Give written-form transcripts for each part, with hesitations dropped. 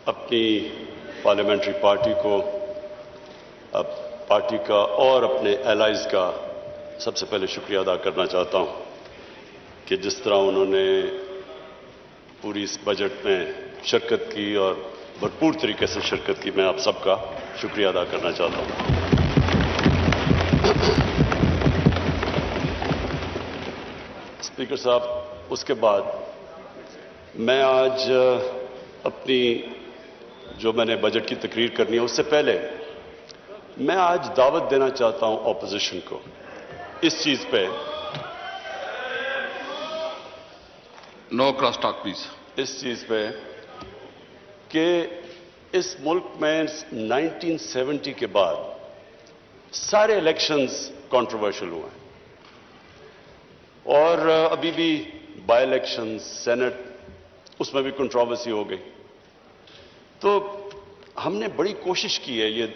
اپنی parliamentary party کو، party کا اور اپنے الائز کا سب سے پہلے شکریہ ادا کرنا چاہتا ہوں کہ جس طرح انہوں نے پوری اس بجٹ میں شرکت کی اور بھرپور طریقے سے شرکت کی، میں آپ سب کا شکریہ ادا کرنا چاہتا ہوں۔ اسپیکر صاحب، اس کے بعد میں آج اپنی جو میں نے بجٹ کی تقریر کرنی ہے اس سے پہلے میں آج دعوت دینا چاہتا ہوں اپوزیشن کو اس چیز پہ، نو کراس ٹاک پلیز، اس چیز پہ کہ اس ملک میں 1970 کے بعد سارے الیکشنز کنٹروورشل ہوئے ہیں اور ابھی بھی بائی الیکشن سینٹ اس میں بھی کنٹروورسی ہو گئی۔ تو ہم نے بڑی کوشش کی ہے یہ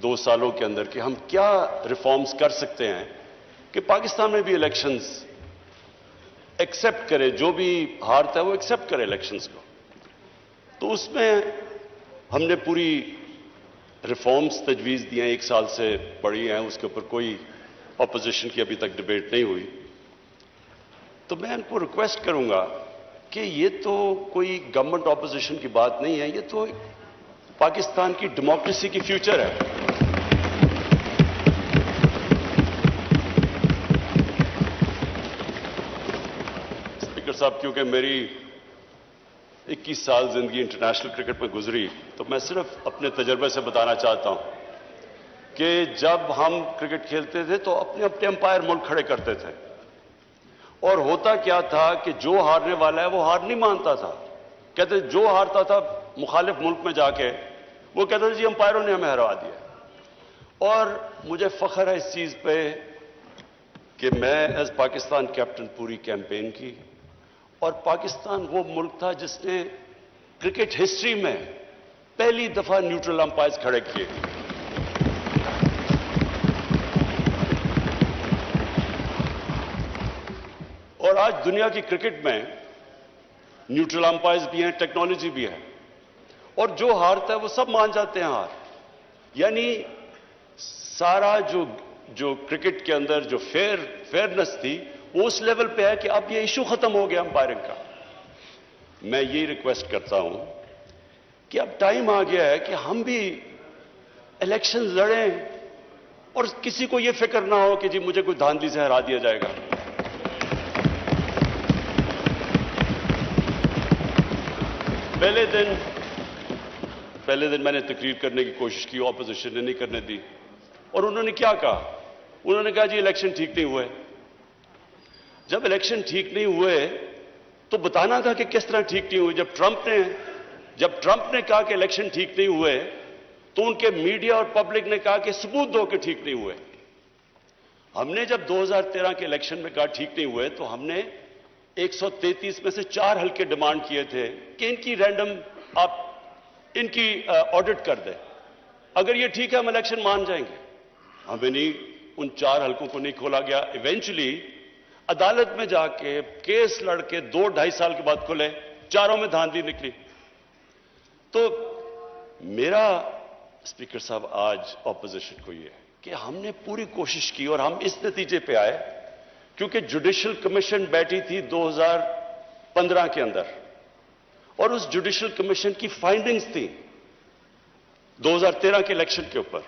2 سالوں کے اندر کہ ہم کیا ریفارمز کر سکتے ہیں کہ پاکستان میں بھی الیکشنز ایکسپٹ کرے، جو بھی ہارتا ہے وہ ایکسپٹ کرے الیکشنز کو۔ تو اس میں ہم نے پوری ریفارمز تجویز دی ہیں، 1 سال سے پڑھی ہیں، اس کے اوپر کوئی اپوزیشن کی ابھی تک ڈبیٹ نہیں ہوئی۔ تو میں ان کو ریکویسٹ کروں گا کہ یہ تو کوئی گورنمنٹ اپوزیشن کی بات نہیں ہے، یہ تو پاکستان کی ڈیموکریسی کی فیوچر ہے۔ اسپیکر صاحب، کیونکہ میری 21 سال زندگی انٹرنیشنل کرکٹ میں گزری، تو میں صرف اپنے تجربے سے بتانا چاہتا ہوں کہ جب ہم کرکٹ کھیلتے تھے تو اپنے اپنے امپائر ملک کھڑے کرتے تھے، اور ہوتا کیا تھا کہ جو ہارنے والا ہے وہ ہار نہیں مانتا تھا، کہتے جو ہارتا تھا مخالف ملک میں جا کے وہ کہتا تھا جی امپائروں نے ہمیں ہرا دیا۔ اور مجھے فخر ہے اس چیز پہ کہ میں ایز پاکستان کیپٹن پوری کیمپین کی، اور پاکستان وہ ملک تھا جس نے کرکٹ ہسٹری میں پہلی دفعہ نیوٹرل امپائرز کھڑے کیے۔ اور آج دنیا کی کرکٹ میں نیوٹرل امپائرز بھی ہیں، ٹیکنالوجی بھی ہے، اور جو ہارتا ہے وہ سب مان جاتے ہیں ہار۔ یعنی سارا جو کرکٹ کے اندر جو فیئرنس تھی وہ اس لیول پہ ہے کہ اب یہ ایشو ختم ہو گیا امپائرنگ کا۔ میں یہی ریکویسٹ کرتا ہوں کہ اب ٹائم آ گیا ہے کہ ہم بھی الیکشن لڑیں اور کسی کو یہ فکر نہ ہو کہ جی مجھے کوئی دھاندلی سے ہرا دیا جائے گا۔ پہلے دن میں نے تقریر کرنے کی کوشش کی، اپوزیشن نے نہیں کرنے دی، اور انہوں نے کیا کہا؟ انہوں نے کہا جی الیکشن ٹھیک نہیں ہوئے۔ جب الیکشن ٹھیک نہیں ہوئے تو بتانا تھا کہ کس طرح ٹھیک نہیں ہوئے۔ جب ٹرمپ نے کہا کہ الیکشن ٹھیک نہیں ہوئے تو ان کے میڈیا اور پبلک نے کہا کہ ثبوت دو کہ ٹھیک نہیں ہوئے۔ ہم نے جب 2013 کے الیکشن میں کہا ٹھیک نہیں ہوئے تو ہم نے 133 میں سے 4 حلقے ڈیمانڈ کیے تھے کہ ان کی رینڈم آپ ان کی آڈٹ کر دیں، اگر یہ ٹھیک ہے ہم الیکشن مان جائیں گے۔ ہمیں نہیں، ان 4 حلقوں کو نہیں کھولا گیا۔ ایونچولی عدالت میں جا کے کیس لڑ کے 2-2.5 سال کے بعد کھلے، چاروں میں دھاندلی نکلی۔ تو میرا اسپیکر صاحب آج اپوزیشن کو یہ ہے کہ ہم نے پوری کوشش کی اور ہم اس نتیجے پہ آئے کیونکہ جوڈیشل کمیشن بیٹھی تھی 2015 کے اندر، اور اس جوڈیشل کمیشن کی فائنڈنگز تھی 2013 کے الیکشن کے اوپر،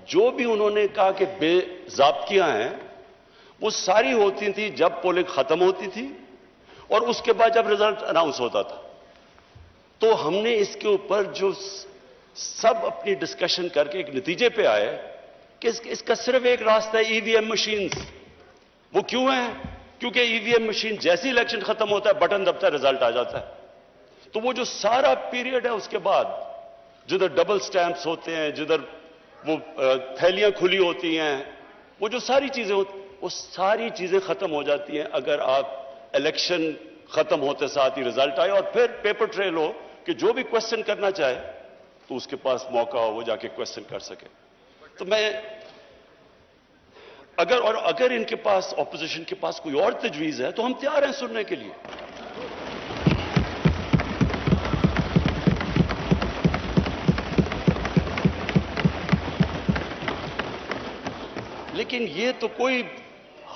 جو بھی انہوں نے کہا کہ بے ضابطیاں ہیں وہ ساری ہوتی تھیں جب پولنگ ختم ہوتی تھی اور اس کے بعد جب رزلٹ اناؤنس ہوتا تھا۔ تو ہم نے اس کے اوپر جو سب اپنی ڈسکشن کر کے ایک نتیجے پہ آئے کہ اس کا صرف ایک راستہ ہے، ای وی ایم مشینز۔ وہ کیوں ہیں؟ کیونکہ ای وی ایم مشین جیسی الیکشن ختم ہوتا ہے بٹن دبتا ہے رزلٹ آ جاتا ہے۔ تو وہ جو سارا پیریڈ ہے اس کے بعد جدھر ڈبل سٹیمپس ہوتے ہیں، جدھر وہ تھیلیاں کھلی ہوتی ہیں، وہ جو ساری چیزیں ہوتی ہیں وہ ساری چیزیں ختم ہو جاتی ہیں اگر آپ الیکشن ختم ہوتے ساتھ ہی رزلٹ آئے، اور پھر پیپر ٹریل ہو کہ جو بھی کوسچن کرنا چاہے تو اس کے پاس موقع ہو وہ جا کے کوسچن کر سکے۔ تو میں اگر ان کے پاس اپوزیشن کے پاس کوئی اور تجویز ہے تو ہم تیار ہیں سننے کے لیے۔ لیکن یہ تو کوئی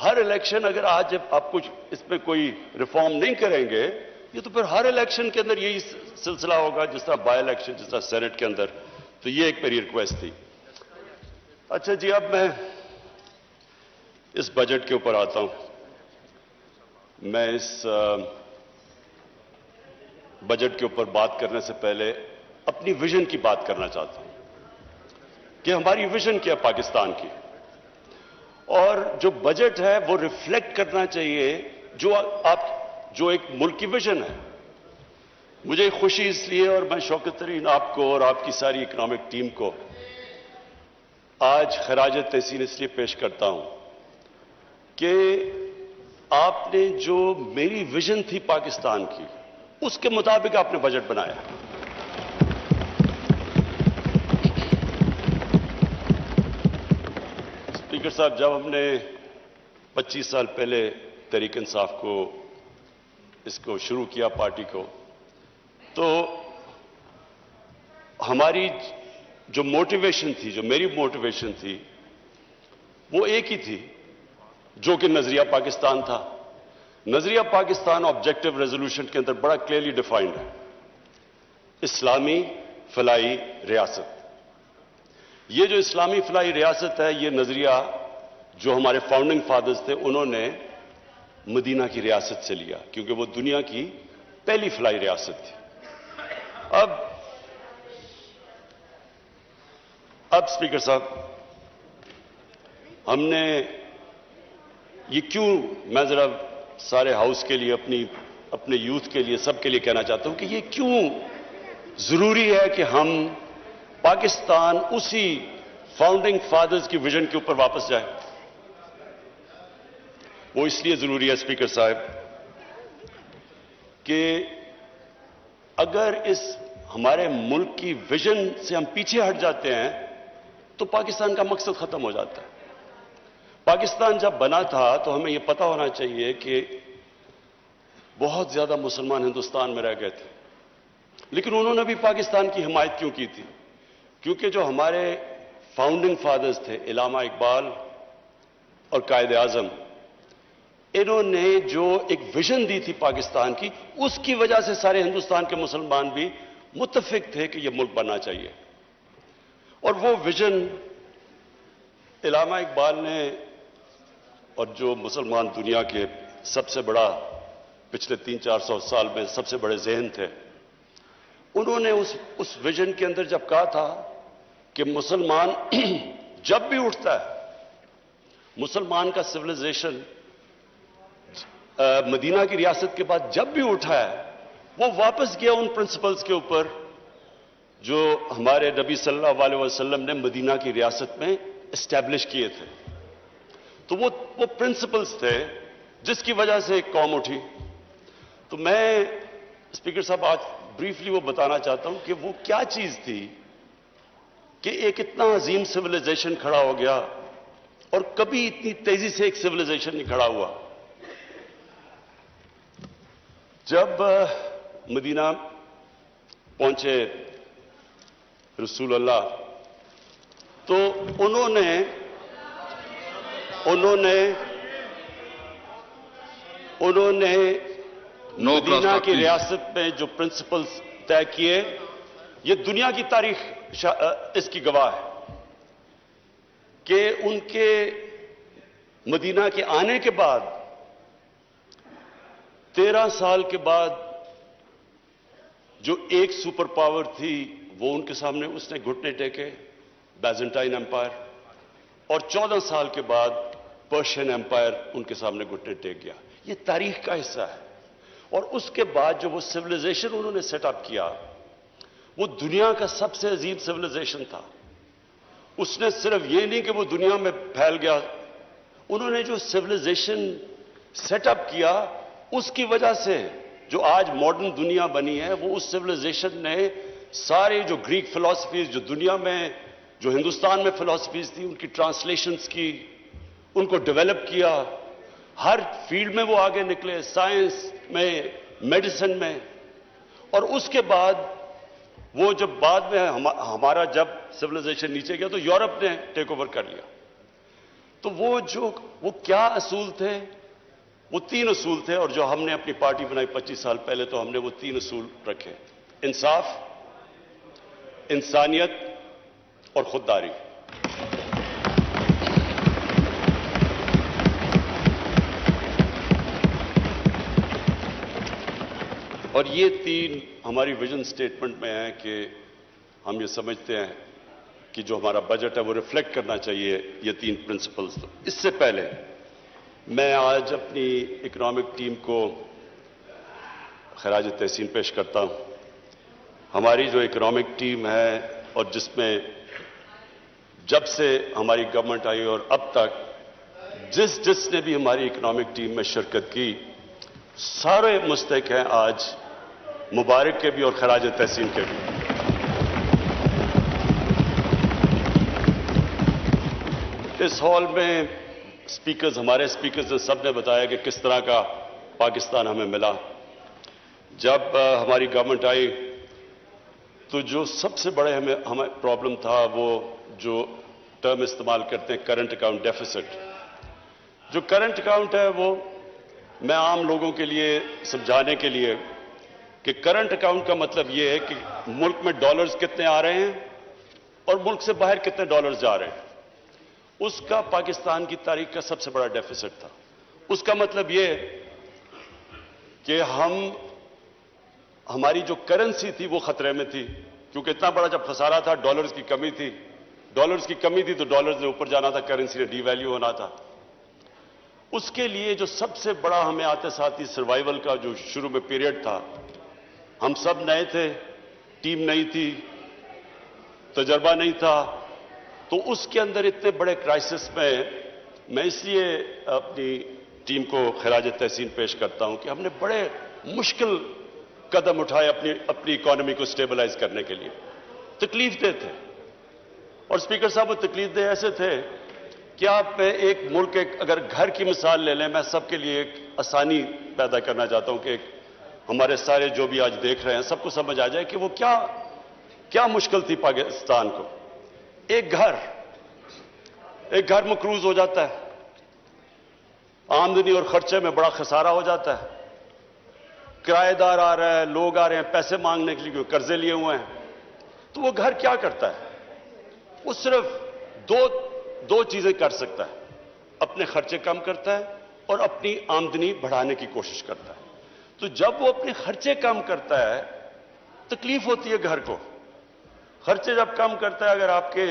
ہر الیکشن اگر آج آپ کچھ اس پہ کوئی ریفارم نہیں کریں گے یہ تو پھر ہر الیکشن کے اندر یہی سلسلہ ہوگا، جس طرح بائی الیکشن، جس طرح سینٹ کے اندر. تو یہ ایک میری ریکویسٹ تھی. اچھا جی، اب میں اس بجٹ کے اوپر آتا ہوں. میں اس بجٹ کے اوپر بات کرنے سے پہلے اپنی ویژن کی بات کرنا چاہتا ہوں کہ ہماری ویژن کیا پاکستان کی، اور جو بجٹ ہے وہ ریفلیکٹ کرنا چاہیے جو ایک ملک کی ویژن ہے. مجھے خوشی اس لیے، اور میں شوکت ترین آپ کو اور آپ کی ساری اکنامک ٹیم کو آج خراج تحسین اس لیے پیش کرتا ہوں کہ آپ نے جو میری ویژن تھی پاکستان کی اس کے مطابق آپ نے بجٹ بنایا. اسپیکر صاحب، جب ہم نے 25 سال پہلے تحریک انصاف کو اس کو شروع کیا پارٹی کو، تو ہماری جو موٹیویشن تھی، جو میری موٹیویشن تھی، وہ ایک ہی تھی جو کہ نظریہ پاکستان تھا. نظریہ پاکستان آبجیکٹو ریزولوشن کے اندر بڑا کلیئرلی ڈیفائنڈ ہے: اسلامی فلاحی ریاست. یہ جو اسلامی فلاحی ریاست ہے، یہ نظریہ جو ہمارے فاؤنڈنگ فادرز تھے انہوں نے مدینہ کی ریاست سے لیا، کیونکہ وہ دنیا کی پہلی فلاحی ریاست تھی. اب اسپیکر صاحب، ہم نے یہ کیوں، میں ذرا سارے ہاؤس کے لیے، اپنے یوتھ کے لیے، سب کے لیے کہنا چاہتا ہوں کہ یہ کیوں ضروری ہے کہ ہم پاکستان اسی فاؤنڈنگ فادرز کی ویژن کے اوپر واپس جائیں. وہ اس لیے ضروری ہے اسپیکر صاحب کہ اگر اس ہمارے ملک کی ویژن سے ہم پیچھے ہٹ جاتے ہیں تو پاکستان کا مقصد ختم ہو جاتا ہے. پاکستان جب بنا تھا تو ہمیں یہ پتا ہونا چاہیے کہ بہت زیادہ مسلمان ہندوستان میں رہ گئے تھے، لیکن انہوں نے بھی پاکستان کی حمایت کیوں کی تھی؟ کیونکہ جو ہمارے فاؤنڈنگ فادرز تھے، علامہ اقبال اور قائد اعظم، انہوں نے جو ایک ویژن دی تھی پاکستان کی، اس کی وجہ سے سارے ہندوستان کے مسلمان بھی متفق تھے کہ یہ ملک بننا چاہیے. اور وہ ویژن علامہ اقبال نے، اور جو مسلمان دنیا کے سب سے بڑا پچھلے 300-400 سال میں سب سے بڑے ذہن تھے، انہوں نے اس ویژن کے اندر جب کہا تھا کہ مسلمان جب بھی اٹھتا ہے، مسلمان کا سویلائزیشن مدینہ کی ریاست کے بعد جب بھی اٹھا ہے، وہ واپس گیا ان پرنسپلز کے اوپر جو ہمارے نبی صلی اللہ علیہ وسلم نے مدینہ کی ریاست میں اسٹیبلش کیے تھے. تو وہ پرنسپلز تھے جس کی وجہ سے ایک قوم اٹھی. تو میں اسپیکر صاحب آج بریفلی وہ بتانا چاہتا ہوں کہ وہ کیا چیز تھی کہ ایک اتنا عظیم سویلائزیشن کھڑا ہو گیا، اور کبھی اتنی تیزی سے ایک سویلائزیشن نہیں کھڑا ہوا. جب مدینہ پہنچے رسول اللہ تو انہوں نے مدینہ کی ریاست میں جو پرنسپلز طے کیے، یہ دنیا کی تاریخ اس کی گواہ ہے کہ ان کے مدینہ کے آنے کے بعد 13 سال کے بعد جو ایک سپر پاور تھی وہ ان کے سامنے اس نے گھٹنے ٹیکے، بیزنٹائن ایمپائر، اور 14 سال کے بعد پرشین ایمپائر ان کے سامنے گھٹنے ٹیک گیا. یہ تاریخ کا حصہ ہے. اور اس کے بعد جو وہ سویلائزیشن انہوں نے سیٹ اپ کیا، وہ دنیا کا سب سے عظیم سویلائزیشن تھا. اس نے صرف یہ نہیں کہ وہ دنیا میں پھیل گیا، انہوں نے جو سویلائزیشن سیٹ اپ کیا اس کی وجہ سے جو آج ماڈرن دنیا بنی ہے، وہ اس سویلائزیشن نے سارے جو گریک فلسفیز جو دنیا میں، جو ہندوستان میں فلسفیز تھی، ان کی ٹرانسلیشنز کی، ان کو ڈیولپ کیا. ہر فیلڈ میں وہ آگے نکلے، سائنس میں، میڈیسن میں. اور اس کے بعد وہ جب بعد میں ہمارا جب سویلائزیشن نیچے گیا تو یورپ نے ٹیک اوور کر لیا. تو وہ کیا اصول تھے؟ وہ 3 اصول تھے، اور جو ہم نے اپنی پارٹی بنائی 25 سال پہلے تو ہم نے وہ 3 اصول رکھے: انصاف، انسانیت اور خودداری۔ اور یہ 3 ہماری ویژن سٹیٹمنٹ میں ہیں کہ ہم یہ سمجھتے ہیں کہ جو ہمارا بجٹ ہے وہ ریفلیکٹ کرنا چاہیے یہ 3 پرنسپلز۔ اس سے پہلے میں آج اپنی اکنامک ٹیم کو خراج تحسین پیش کرتا ہوں۔ ہماری جو اکنامک ٹیم ہے، اور جس میں جب سے ہماری گورنمنٹ آئی اور اب تک جس نے بھی ہماری اکنامک ٹیم میں شرکت کی، سارے مستحق ہیں آج مبارک کے بھی اور خراج تحسین کے بھی۔ اس ہال میں ہمارے اسپیکرز نے سب نے بتایا کہ کس طرح کا پاکستان ہمیں ملا۔ جب ہماری گورنمنٹ آئی تو جو سب سے بڑے ہمیں پرابلم تھا، وہ جو ٹرم استعمال کرتے ہیں کرنٹ اکاؤنٹ ڈیفیسٹ۔ جو کرنٹ اکاؤنٹ ہے، وہ میں عام لوگوں کے لیے سمجھانے کے لیے کہ کرنٹ اکاؤنٹ کا مطلب یہ ہے کہ ملک میں ڈالرز کتنے آ رہے ہیں اور ملک سے باہر کتنے ڈالرز جا رہے ہیں۔ اس کا پاکستان کی تاریخ کا سب سے بڑا ڈیفیسٹ تھا۔ اس کا مطلب یہ کہ ہماری جو کرنسی تھی وہ خطرے میں تھی، کیونکہ اتنا بڑا جب خسارہ تھا، ڈالرز کی کمی تھی، تو ڈالرز نے اوپر جانا تھا، کرنسی نے ڈی ویلیو ہونا تھا۔ اس کے لیے جو سب سے بڑا ہمیں آتے ساتھ ہی سروائیول کا جو شروع میں پیریڈ تھا، ہم سب نئے تھے، ٹیم نہیں تھی، تجربہ نہیں تھا، تو اس کے اندر اتنے بڑے کرائسس میں اس لیے اپنی ٹیم کو خراج تحسین پیش کرتا ہوں کہ ہم نے بڑے مشکل قدم اٹھائے اپنی اکانومی کو سٹیبلائز کرنے کے لیے۔ تکلیف دہ تھے، اور اسپیکر صاحب وہ تکلیف دہ ایسے تھے کہ آپ ایک ملک اگر گھر کی مثال لے لیں، میں سب کے لیے ایک آسانی پیدا کرنا چاہتا ہوں کہ ہمارے سارے جو بھی آج دیکھ رہے ہیں سب کو سمجھ آ جائے کہ وہ کیا مشکل تھی پاکستان کو۔ ایک گھر مقروض ہو جاتا ہے، آمدنی اور خرچے میں بڑا خسارہ ہو جاتا ہے، کرایہ دار آ رہا ہے، لوگ آ رہے ہیں پیسے مانگنے کے لیے، قرضے لیے ہوئے ہیں، تو وہ گھر کیا کرتا ہے؟ وہ صرف دو چیزیں کر سکتا ہے: اپنے خرچے کم کرتا ہے اور اپنی آمدنی بڑھانے کی کوشش کرتا ہے۔ تو جب وہ اپنے خرچے کم کرتا ہے، تکلیف ہوتی ہے گھر کو۔ خرچے جب کم کرتا ہے، اگر آپ کے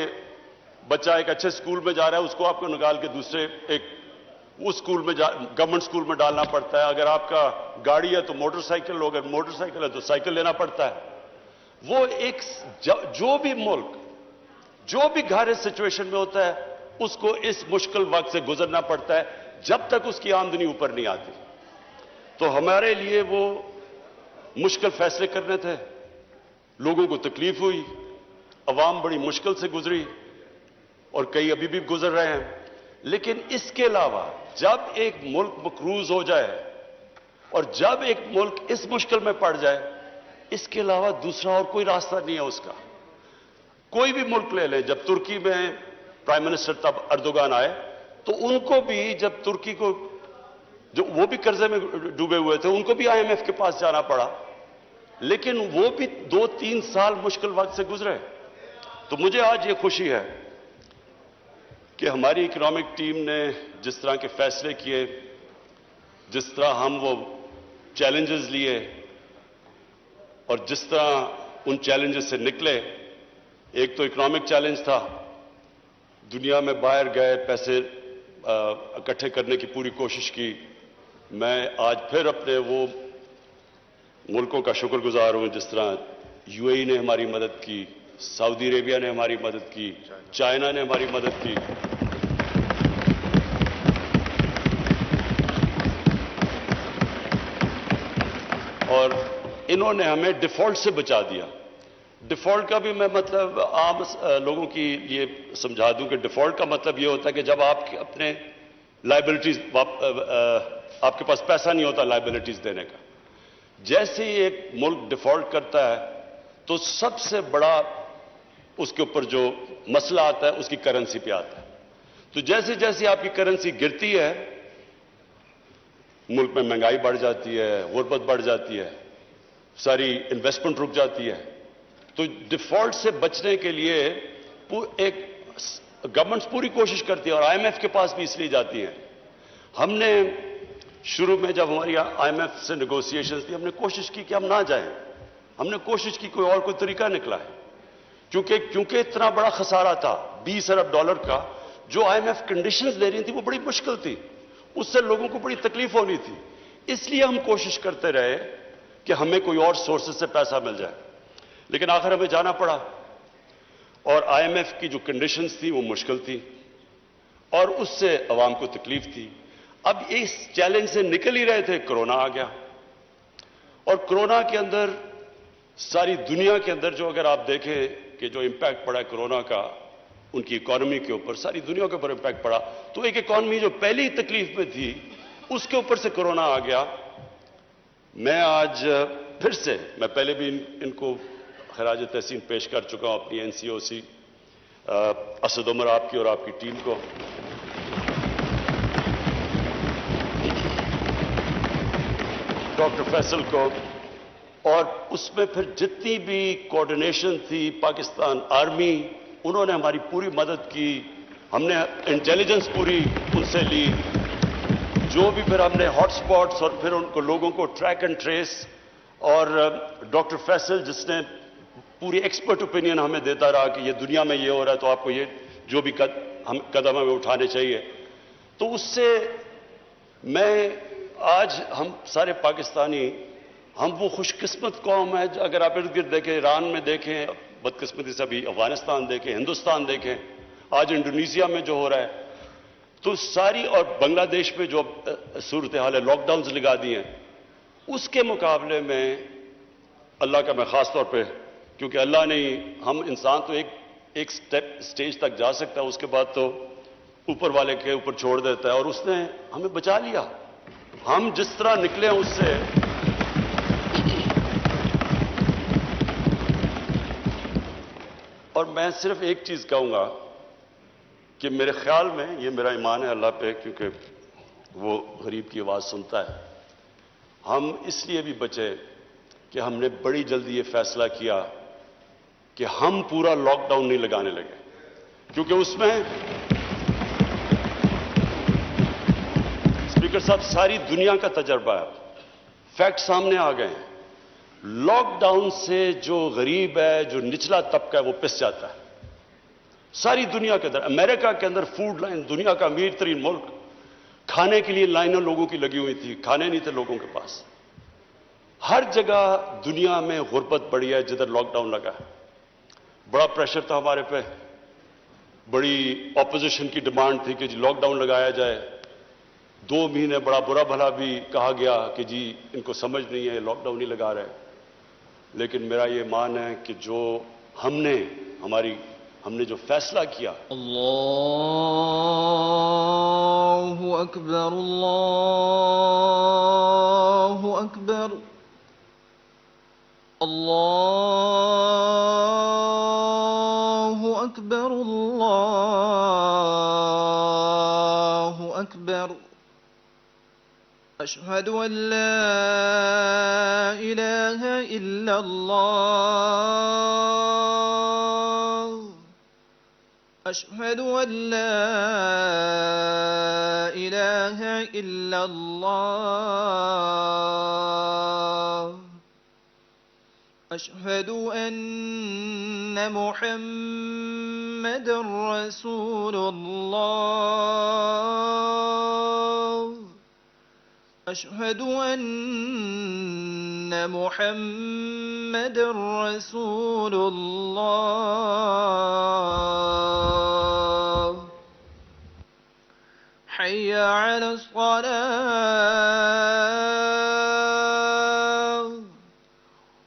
بچہ ایک اچھے سکول میں جا رہا ہے، اس کو آپ کو نکال کے دوسرے اس سکول میں گورنمنٹ سکول میں ڈالنا پڑتا ہے۔ اگر آپ کا گاڑی ہے تو موٹر سائیکل ہو، اگر موٹر سائیکل ہے تو سائیکل لینا پڑتا ہے۔ وہ جو بھی گھر اس سچویشن میں ہوتا ہے، اس کو اس مشکل وقت سے گزرنا پڑتا ہے جب تک اس کی آمدنی اوپر نہیں آتی۔ تو ہمارے لیے وہ مشکل فیصلے کرنے تھے، لوگوں کو تکلیف ہوئی، عوام بڑی مشکل سے گزری، اور کئی ابھی بھی گزر رہے ہیں۔ لیکن اس کے علاوہ جب ایک ملک مقروض ہو جائے اور جب ایک ملک اس مشکل میں پڑ جائے، اس کے علاوہ دوسرا اور کوئی راستہ نہیں ہے اس کا۔ کوئی بھی ملک لے لیں، جب ترکی میں پرائم منسٹر تب اردوغان آئے تو ان کو بھی جب ترکی کو وہ بھی قرضے میں ڈوبے ہوئے تھے، ان کو بھی IMF کے پاس جانا پڑا، لیکن وہ بھی 2-3 سال مشکل وقت سے گزرے۔ تو مجھے آج یہ خوشی ہے کہ ہماری اکنامک ٹیم نے جس طرح کے فیصلے کیے، جس طرح ہم وہ چیلنجز لیے اور جس طرح ان چیلنجز سے نکلے۔ ایک تو اکنامک چیلنج تھا، دنیا میں باہر گئے، پیسے اکٹھے کرنے کی پوری کوشش کی۔ میں آج پھر اپنے وہ ملکوں کا شکر گزار ہوں جس طرح UAE نے ہماری مدد کی، سعودی عربیہ نے ہماری مدد کی، چائنا نے ہماری مدد کی۔ اور انہوں نے ہمیں ڈیفالٹ سے بچا دیا۔ ڈیفالٹ کا بھی میں مطلب عام لوگوں کی یہ سمجھا دوں کہ ڈیفالٹ کا مطلب یہ ہوتا ہے کہ جب آپ اپنے لائبلٹیز آپ کے پاس پیسہ نہیں ہوتا لائبلٹیز دینے کا۔ جیسے ہی ایک ملک ڈیفالٹ کرتا ہے تو سب سے بڑا اس کے اوپر جو مسئلہ آتا ہے اس کی کرنسی پہ آتا ہے۔ تو جیسے جیسے آپ کی کرنسی گرتی ہے ملک میں مہنگائی بڑھ جاتی ہے، غربت بڑھ جاتی ہے، ساری انویسٹمنٹ رک جاتی ہے. تو ڈیفالٹ سے بچنے کے لیے ایک گورنمنٹس پوری کوشش کرتی ہے اور آئی ایم ایف کے پاس بھی اس لیے جاتی ہیں. ہم نے شروع میں جب ہماری آئی ایم ایف سے نیگوسیشنز تھی ہم نے کوشش کی کہ ہم نہ جائیں. ہم نے کوشش کی کوئی اور کوئی طریقہ نکلا ہے کیونکہ اتنا بڑا خسارہ تھا $20 ارب کا. جو آئی ایم ایف کنڈیشنز لے رہی تھی وہ بڑی مشکل تھی، اس سے لوگوں کو بڑی تکلیف ہونی تھی. اس لیے ہم کوشش کرتے رہے کہ ہمیں کوئی اور سورسز سے پیسہ مل جائے، لیکن آخر ہمیں جانا پڑا. اور آئی ایم ایف کی جو کنڈیشنز تھی وہ مشکل تھی اور اس سے عوام کو تکلیف تھی. اب اس چیلنج سے نکل ہی رہے تھے، کرونا آ گیا. اور کرونا کے اندر ساری دنیا کے اندر جو اگر آپ دیکھیں کہ جو امپیکٹ پڑا ہے کرونا کا ان کی اکانومی کے اوپر، ساری دنیا کے اوپر امپیکٹ پڑا. تو ایک اکانومی جو پہلی تکلیف میں تھی اس کے اوپر سے کرونا آ گیا. میں آج پھر سے میں پہلے بھی ان کو خراج تحسین پیش کر چکا ہوں اپنی این سی او سی اسد عمر آپ کی اور آپ کی ٹیم کو. ڈاکٹر فیصل کو، اور اس میں پھر جتنی بھی کوآرڈینیشن تھی پاکستان آرمی، انہوں نے ہماری پوری مدد کی. ہم نے انٹیلیجنس پوری ان سے لی. جو بھی پھر ہم نے ہاٹ سپاٹس اور پھر ان کو لوگوں کو ٹریک اینڈ ٹریس، اور ڈاکٹر فیصل جس نے پوری ایکسپرٹ اوپینین ہمیں دیتا رہا کہ یہ دنیا میں یہ ہو رہا ہے تو آپ کو یہ جو بھی قدم ہمیں اٹھانے چاہیے. تو اس سے میں آج ہم سارے پاکستانی ہم وہ خوش قسمت قوم ہے. اگر آپ ارد گرد دیکھیں، ایران میں دیکھیں، بدقسمتی سے ابھی افغانستان دیکھیں، ہندوستان دیکھیں، آج انڈونیشیا میں جو ہو رہا ہے، تو ساری، اور بنگلہ دیش میں جو صورتحال ہے، لاک ڈاؤنز لگا دی ہیں، اس کے مقابلے میں اللہ کا میں خاص طور پہ، کیونکہ اللہ نے ہم انسان تو ایک سٹیج تک جا سکتا ہے، اس کے بعد تو اوپر والے کے اوپر چھوڑ دیتا ہے، اور اس نے ہمیں بچا لیا. ہم جس طرح نکلے ہیں اس سے، اور میں صرف ایک چیز کہوں گا کہ میرے خیال میں، یہ میرا ایمان ہے اللہ پہ کیونکہ وہ غریب کی آواز سنتا ہے، ہم اس لیے بھی بچے کہ ہم نے بڑی جلدی یہ فیصلہ کیا کہ ہم پورا لاک ڈاؤن نہیں لگانے لگے. کیونکہ اس میں اسپیکر صاحب ساری دنیا کا تجربہ ہے، فیکٹ سامنے آ گئے ہیں. لاک ڈاؤن سے جو غریب ہے، جو نچلا طبقہ ہے، وہ پس جاتا ہے. ساری دنیا کے اندر، امریکہ کے اندر فوڈ لائن، دنیا کا امیر ترین ملک، کھانے کے لیے لائنیں لوگوں کی لگی ہوئی تھی، کھانے نہیں تھے لوگوں کے پاس. ہر جگہ دنیا میں غربت بڑھی ہے جدھر لاک ڈاؤن لگا ہے. بڑا پریشر تھا ہمارے پہ، بڑی اپوزیشن کی ڈیمانڈ تھی کہ جی لاک ڈاؤن لگایا جائے. 2 مہینے بڑا برا بھلا بھی کہا گیا کہ جی ان کو سمجھ نہیں ہے، لاک ڈاؤن نہیں لگا رہے. لیکن میرا یہ مان ہے کہ جو ہم نے جو فیصلہ کیا، اللہ اکبر، اللہ اکبر، اللہ اکبر، اللہ اکبر. اشہد ان لا الہ الا اللہ، اشہد ان لا الہ الا اللہ، اشہد ان محمد رسول اللہ، اشہد ان محمد رسول اللہ. حی علی الصلاة،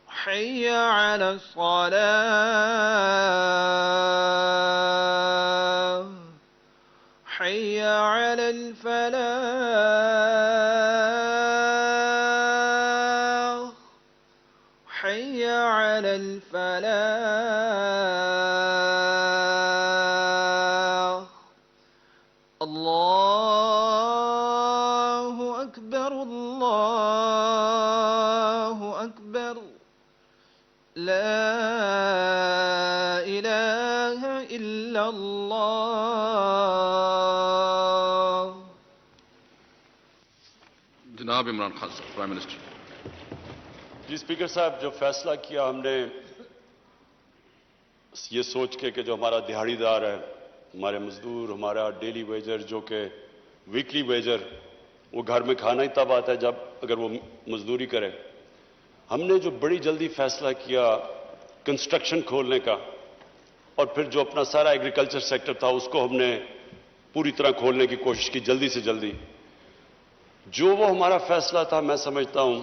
حی علی الصلاة، حی علی الفلاح، حی علی الفلاح. لا إله إلا الله. جناب عمران خان صاحب پرائم منسٹر. جی اسپیکر صاحب، جو فیصلہ کیا ہم نے یہ سوچ کے کہ جو ہمارا دہاڑی دار ہے، ہمارے مزدور، ہمارا ڈیلی ویجر جو کہ ویکلی ویجر، وہ گھر میں کھانا ہی تب آتا ہے جب اگر وہ مزدوری کرے. ہم نے جو بڑی جلدی فیصلہ کیا کنسٹرکشن کھولنے کا، اور پھر جو اپنا سارا ایگریکلچر سیکٹر تھا اس کو ہم نے پوری طرح کھولنے کی کوشش کی جلدی سے جلدی. جو وہ ہمارا فیصلہ تھا میں سمجھتا ہوں،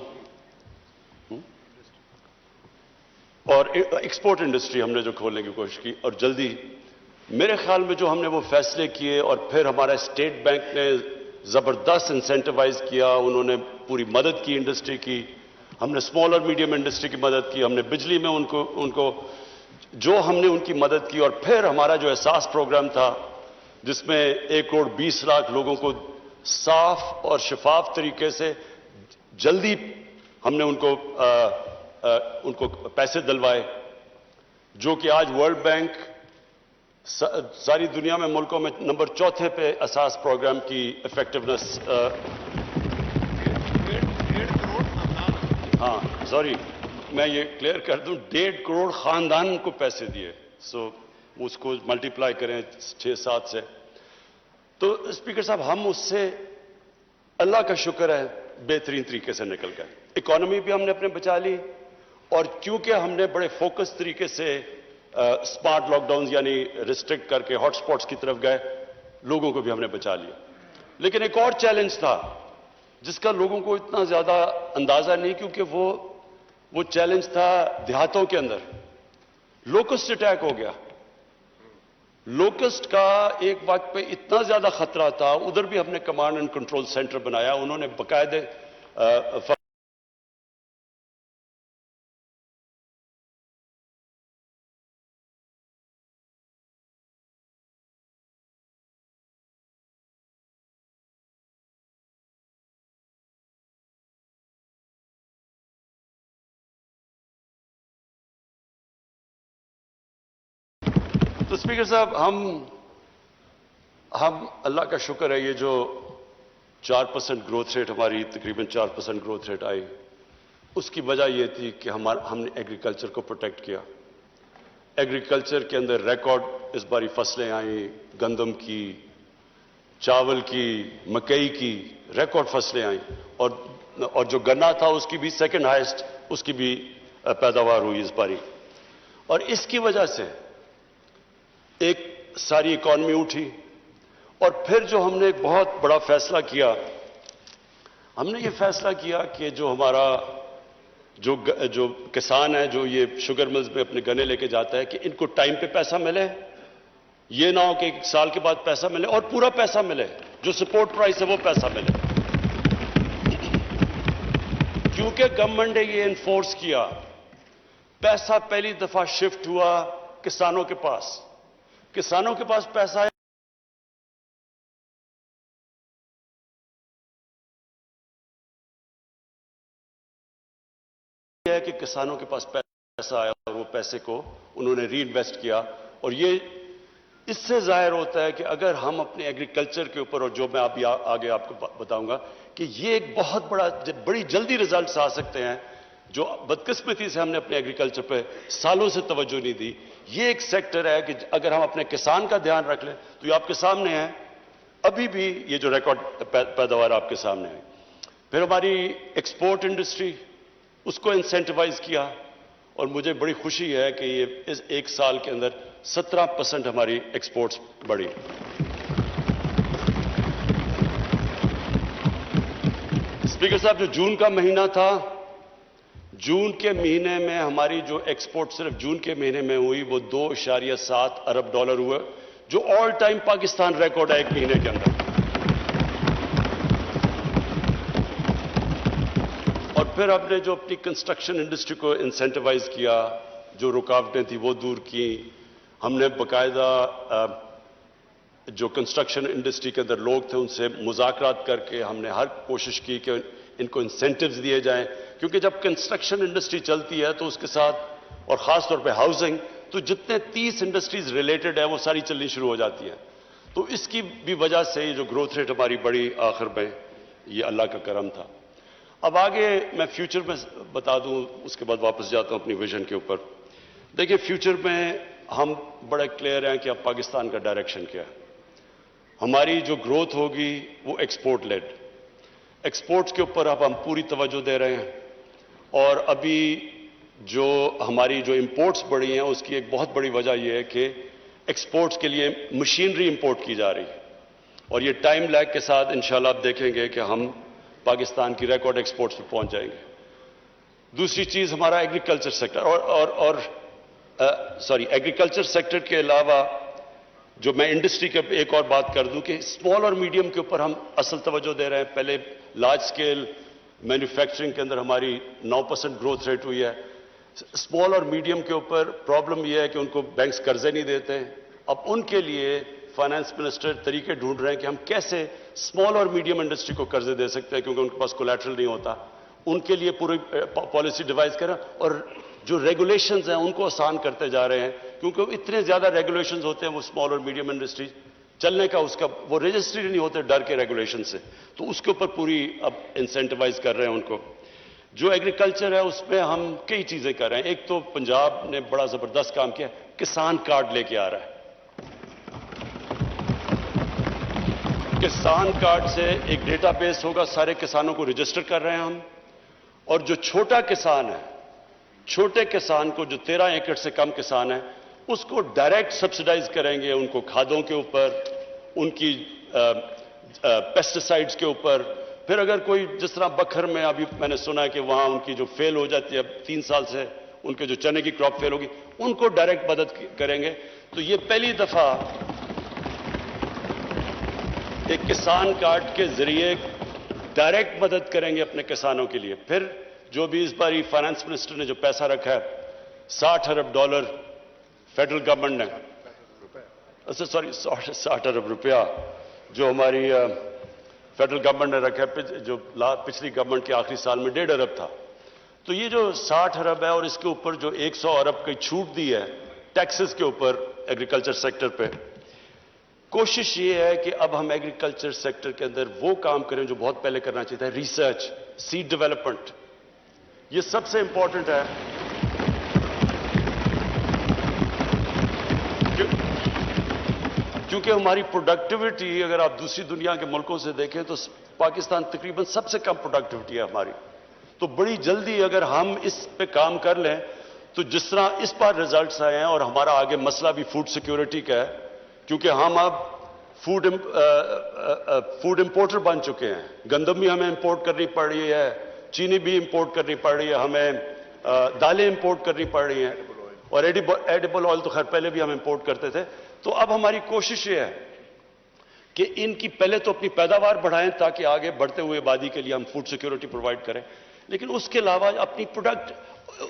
اور ایکسپورٹ انڈسٹری ہم نے جو کھولنے کی کوشش کی اور جلدی، میرے خیال میں جو ہم نے وہ فیصلے کیے، اور پھر ہمارا اسٹیٹ بینک نے زبردست انسینٹیوائز کیا، انہوں نے پوری مدد کی انڈسٹری کی، ہم نے اسمال اور میڈیم انڈسٹری کی مدد کی، ہم نے بجلی میں ان کو جو ہم نے ان کی مدد کی، اور پھر ہمارا جو احساس پروگرام تھا جس میں 1,20,00,000 لوگوں کو صاف اور شفاف طریقے سے جلدی ہم نے ان کو پیسے دلوائے، جو کہ آج ورلڈ بینک ساری دنیا میں ملکوں میں نمبر 4 پہ احساس پروگرام کی افیکٹونیس. ہاں سوری، میں یہ کلیئر کر دوں، 1.5 کروڑ خاندان کو پیسے دیے. سو اس کو ملٹیپلائی کریں 6-7 سے. تو اسپیکر صاحب، ہم اس سے اللہ کا شکر ہے بہترین طریقے سے نکل گئے. اکانومی بھی ہم نے اپنے بچا لی، اور کیونکہ ہم نے بڑے فوکس طریقے سے اسمارٹ لاک ڈاؤنز یعنی ریسٹرکٹ کر کے ہاٹ سپاٹس کی طرف گئے، لوگوں کو بھی ہم نے بچا لیا. لیکن ایک اور چیلنج تھا جس کا لوگوں کو اتنا زیادہ اندازہ نہیں، کیونکہ وہ چیلنج تھا دیہاتوں کے اندر. لوکسٹ اٹیک ہو گیا. لوکسٹ کا ایک وقت پہ اتنا زیادہ خطرہ تھا، ادھر بھی ہم نے کمانڈ اینڈ کنٹرول سینٹر بنایا. انہوں نے باقاعدہ تو اسپیکر صاحب، ہم اللہ کا شکر ہے یہ جو 4% گروتھ ریٹ ہماری تقریباً 4% گروتھ ریٹ آئی، اس کی وجہ یہ تھی کہ ہم نے ایگریکلچر کو پروٹیکٹ کیا. ایگریکلچر کے اندر ریکارڈ اس باری فصلیں آئیں، گندم کی، چاول کی، مکئی کی ریکارڈ فصلیں آئیں، اور جو گنا تھا اس کی بھی سیکنڈ ہائیسٹ اس کی بھی پیداوار ہوئی اس باری. اور اس کی وجہ سے ایک ساری اکانومی اٹھی. اور پھر جو ہم نے ایک بہت بڑا فیصلہ کیا، ہم نے یہ فیصلہ کیا کہ جو ہمارا جو کسان ہے جو یہ شوگر ملز میں اپنے گنے لے کے جاتا ہے، کہ ان کو ٹائم پہ پیسہ ملے. یہ نہ ہو کہ 1 سال کے بعد پیسہ ملے اور پورا پیسہ ملے، جو سپورٹ پرائس ہے وہ پیسہ ملے. کیونکہ گورنمنٹ نے یہ انفورس کیا، پیسہ پہلی دفعہ شفٹ ہوا کسانوں کے پاس. کسانوں کے پاس پیسہ ہے کہ کسانوں کے پاس پیسہ آیا اور وہ پیسے کو انہوں نے ری انویسٹ کیا. اور یہ اس سے ظاہر ہوتا ہے کہ اگر ہم اپنے ایگریکلچر کے اوپر، اور جو میں ابھی آگے آپ کو بتاؤں گا، کہ یہ ایک بہت بڑی جلدی ریزلٹس آ سکتے ہیں، جو بدقسمتی سے ہم نے اپنے ایگریکلچر پہ سالوں سے توجہ نہیں دی. یہ ایک سیکٹر ہے کہ اگر ہم اپنے کسان کا دھیان رکھ لیں تو یہ آپ کے سامنے ہے. ابھی بھی یہ جو ریکارڈ پیداوار آپ کے سامنے ہے. پھر ہماری ایکسپورٹ انڈسٹری، اس کو انسینٹیوائز کیا، اور مجھے بڑی خوشی ہے کہ یہ اس 1 سال کے اندر 17% ہماری ایکسپورٹس بڑھی. اسپیکر صاحب، جو جون کا مہینہ تھا، جون کے مہینے میں ہماری جو ایکسپورٹ صرف جون کے مہینے میں ہوئی وہ $2.7 ارب ہوئے، جو آل ٹائم پاکستان ریکارڈ ہے 1 مہینے کے اندر. اور پھر ہم نے جو اپنی کنسٹرکشن انڈسٹری کو انسینٹیوائز کیا، جو رکاوٹیں تھیں وہ دور کی. ہم نے باقاعدہ جو کنسٹرکشن انڈسٹری کے اندر لوگ تھے ان سے مذاکرات کر کے ہم نے ہر کوشش کی کہ ان کو انسینٹیوز دیے جائیں، کیونکہ جب کنسٹرکشن انڈسٹری چلتی ہے تو اس کے ساتھ اور خاص طور پہ ہاؤسنگ، تو جتنے 30 انڈسٹریز ریلیٹڈ ہیں وہ ساری چلنی شروع ہو جاتی ہیں. تو اس کی بھی وجہ سے یہ جو گروتھ ریٹ ہماری بڑی آخر میں، یہ اللہ کا کرم تھا. اب آگے میں فیوچر میں بتا دوں، اس کے بعد واپس جاتا ہوں اپنی ویژن کے اوپر. دیکھیں فیوچر میں ہم بڑے کلیئر ہیں کہ اب پاکستان کا ڈائریکشن کیا ہے. ہماری جو گروتھ ہوگی وہ ایکسپورٹ لیڈ، ایکسپورٹس کے اوپر اب ہم پوری توجہ دے رہے ہیں. اور ابھی جو ہماری جو امپورٹس بڑھی ہیں اس کی ایک بہت بڑی وجہ یہ ہے کہ ایکسپورٹس کے لیے مشینری امپورٹ کی جا رہی ہے، اور یہ ٹائم لیگ کے ساتھ انشاءاللہ آپ دیکھیں گے کہ ہم پاکستان کی ریکارڈ ایکسپورٹس پہ پہنچ جائیں گے. دوسری چیز ہمارا ایگریکلچر سیکٹر ایگریکلچر سیکٹر کے علاوہ جو میں انڈسٹری کے ایک اور بات کر دوں کہ اسمال اور میڈیم کے اوپر ہم اصل توجہ دے رہے ہیں. پہلے لارج سکیل مینوفیکچرنگ کے اندر ہماری 9% گروتھ ریٹ ہوئی ہے. اسمال اور میڈیم کے اوپر پرابلم یہ ہے کہ ان کو بینکس قرضے نہیں دیتے. اب ان کے لیے فائنانس منسٹر طریقے ڈھونڈ رہے ہیں کہ ہم کیسے اسمال اور میڈیم انڈسٹری کو قرضے دے سکتے ہیں کیونکہ ان کے پاس کولیٹرل نہیں ہوتا. ان کے لیے پوری پالیسی ڈیوائز کریں اور جو ریگولیشنز ہیں ان کو آسان کرتے جا رہے ہیں کیونکہ اتنے زیادہ ریگولیشنز ہوتے ہیں وہ اسمال اور میڈیم انڈسٹری چلنے کا اس کا وہ رجسٹری نہیں ہوتے ڈر کے ریگولیشن سے. تو اس کے اوپر پوری اب انسینٹیوائز کر رہے ہیں ان کو. جو ایگریکلچر ہے اس میں ہم کئی چیزیں کر رہے ہیں. ایک تو پنجاب نے بڑا زبردست کام کیا، کسان کارڈ لے کے آ رہا ہے. کسان کارڈ سے ایک ڈیٹا بیس ہوگا، سارے کسانوں کو رجسٹر کر رہے ہیں ہم. اور جو چھوٹا کسان ہے، چھوٹے کسان کو جو 13 ایکڑ سے کم کسان ہے اس کو ڈائریکٹ سبسڈائز کریں گے، ان کو کھادوں کے اوپر، ان کی پیسٹیسائڈز کے اوپر. پھر اگر کوئی جس طرح بکھر میں ابھی میں نے سنا ہے کہ وہاں ان کی جو فیل ہو جاتی ہے 3 سال سے ان کے جو چنے کی کراپ فیل ہوگی ان کو ڈائریکٹ مدد کریں گے. تو یہ پہلی دفعہ ایک کسان کارڈ کے ذریعے ڈائریکٹ مدد کریں گے اپنے کسانوں کے لیے. پھر جو بھی اس باری فائنانس منسٹر نے جو پیسہ رکھا ہے $60 ارب فیڈرل گورنمنٹ نے، سوری 60 ارب روپیہ جو ہماری فیڈرل گورنمنٹ نے رکھا ہے، جو پچھلی گورنمنٹ کے آخری سال میں 1.5 ارب تھا. تو یہ جو 60 ارب ہے اور اس کے اوپر جو 100 ارب کی چھوٹ دی ہے ٹیکسز کے اوپر ایگریکلچر سیکٹر پہ، کوشش یہ ہے کہ اب ہم ایگریکلچر سیکٹر کے اندر وہ کام کریں جو بہت پہلے کرنا چاہیے تھا، ریسرچ، سیڈ ڈیولپمنٹ. یہ سب سے امپورٹنٹ ہے کیونکہ ہماری پروڈکٹیوٹی اگر آپ دوسری دنیا کے ملکوں سے دیکھیں تو پاکستان تقریباً سب سے کم پروڈکٹیوٹی ہے ہماری. تو بڑی جلدی اگر ہم اس پہ کام کر لیں تو جس طرح اس بار ریزلٹس آئے ہیں، اور ہمارا آگے مسئلہ بھی فوڈ سیکیورٹی کا ہے کیونکہ ہم اب فوڈ امپورٹر بن چکے ہیں. گندم بھی ہمیں امپورٹ کرنی پڑ رہی ہے، چینی بھی امپورٹ کرنی پڑ رہی ہے، ہمیں دالیں امپورٹ کرنی پڑ رہی ہیں، اور ایڈیبل آئل تو خیر پہلے بھی ہم امپورٹ کرتے تھے. تو اب ہماری کوشش یہ ہے کہ ان کی پہلے تو اپنی پیداوار بڑھائیں تاکہ آگے بڑھتے ہوئے آبادی کے لیے ہم فوڈ سیکیورٹی پرووائڈ کریں، لیکن اس کے علاوہ اپنی پروڈکٹ،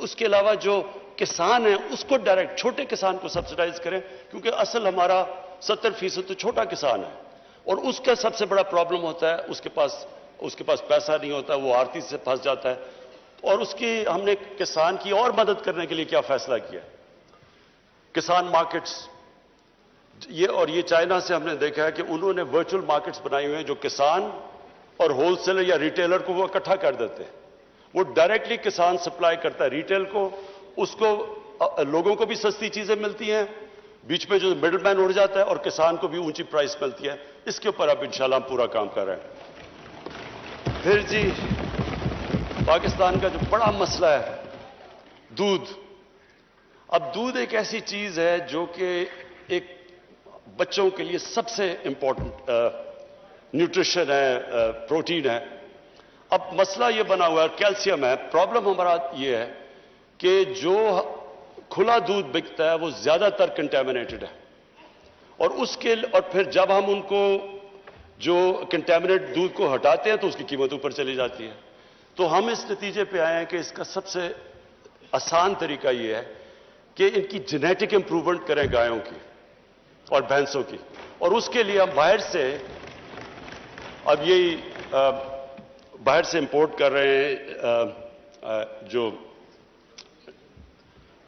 اس کے علاوہ جو کسان ہیں اس کو ڈائریکٹ چھوٹے کسان کو سبسڈائز کریں کیونکہ اصل ہمارا 70% تو چھوٹا کسان ہے اور اس کا سب سے بڑا پرابلم ہوتا ہے اس کے پاس پیسہ نہیں ہوتا، وہ آڑتی سے پھنس جاتا ہے. اور اس کی ہم نے کسان کی اور مدد کرنے کے لیے کیا فیصلہ کیا، کسان مارکیٹس. یہ چائنا سے ہم نے دیکھا ہے کہ انہوں نے ورچوئل مارکیٹس بنائی ہوئے ہیں جو کسان اور ہول سیلر یا ریٹیلر کو وہ اکٹھا کر دیتے ہیں. وہ ڈائریکٹلی کسان سپلائی کرتا ہے ریٹیل کو، اس کو لوگوں کو بھی سستی چیزیں ملتی ہیں، بیچ میں جو مڈل مین اڑ جاتا ہے، اور کسان کو بھی اونچی پرائس ملتی ہے. اس کے اوپر اب انشاءاللہ ہم پورا کام کر رہے ہیں. پھر جی پاکستان کا جو بڑا مسئلہ ہے دودھ. اب دودھ ایک ایسی چیز ہے جو کہ ایک بچوں کے لیے سب سے امپورٹنٹ نیوٹریشن ہے، پروٹین ہے. اب مسئلہ یہ بنا ہوا ہے، کیلشیم ہے. پرابلم ہمارا یہ ہے کہ جو کھلا دودھ بکتا ہے وہ زیادہ تر کنٹامنیٹڈ ہے، اور پھر جب ہم ان کو جو کنٹامنیٹ دودھ کو ہٹاتے ہیں تو اس کی قیمت اوپر چلی جاتی ہے. تو ہم اس نتیجے پہ آئے ہیں کہ اس کا سب سے آسان طریقہ یہ ہے کہ ان کی جینیٹک امپروومنٹ کریں گایوں کی اور بھینسوں کی، اور اس کے لیے ہم باہر سے اب یہی باہر سے امپورٹ کر رہے ہیں جو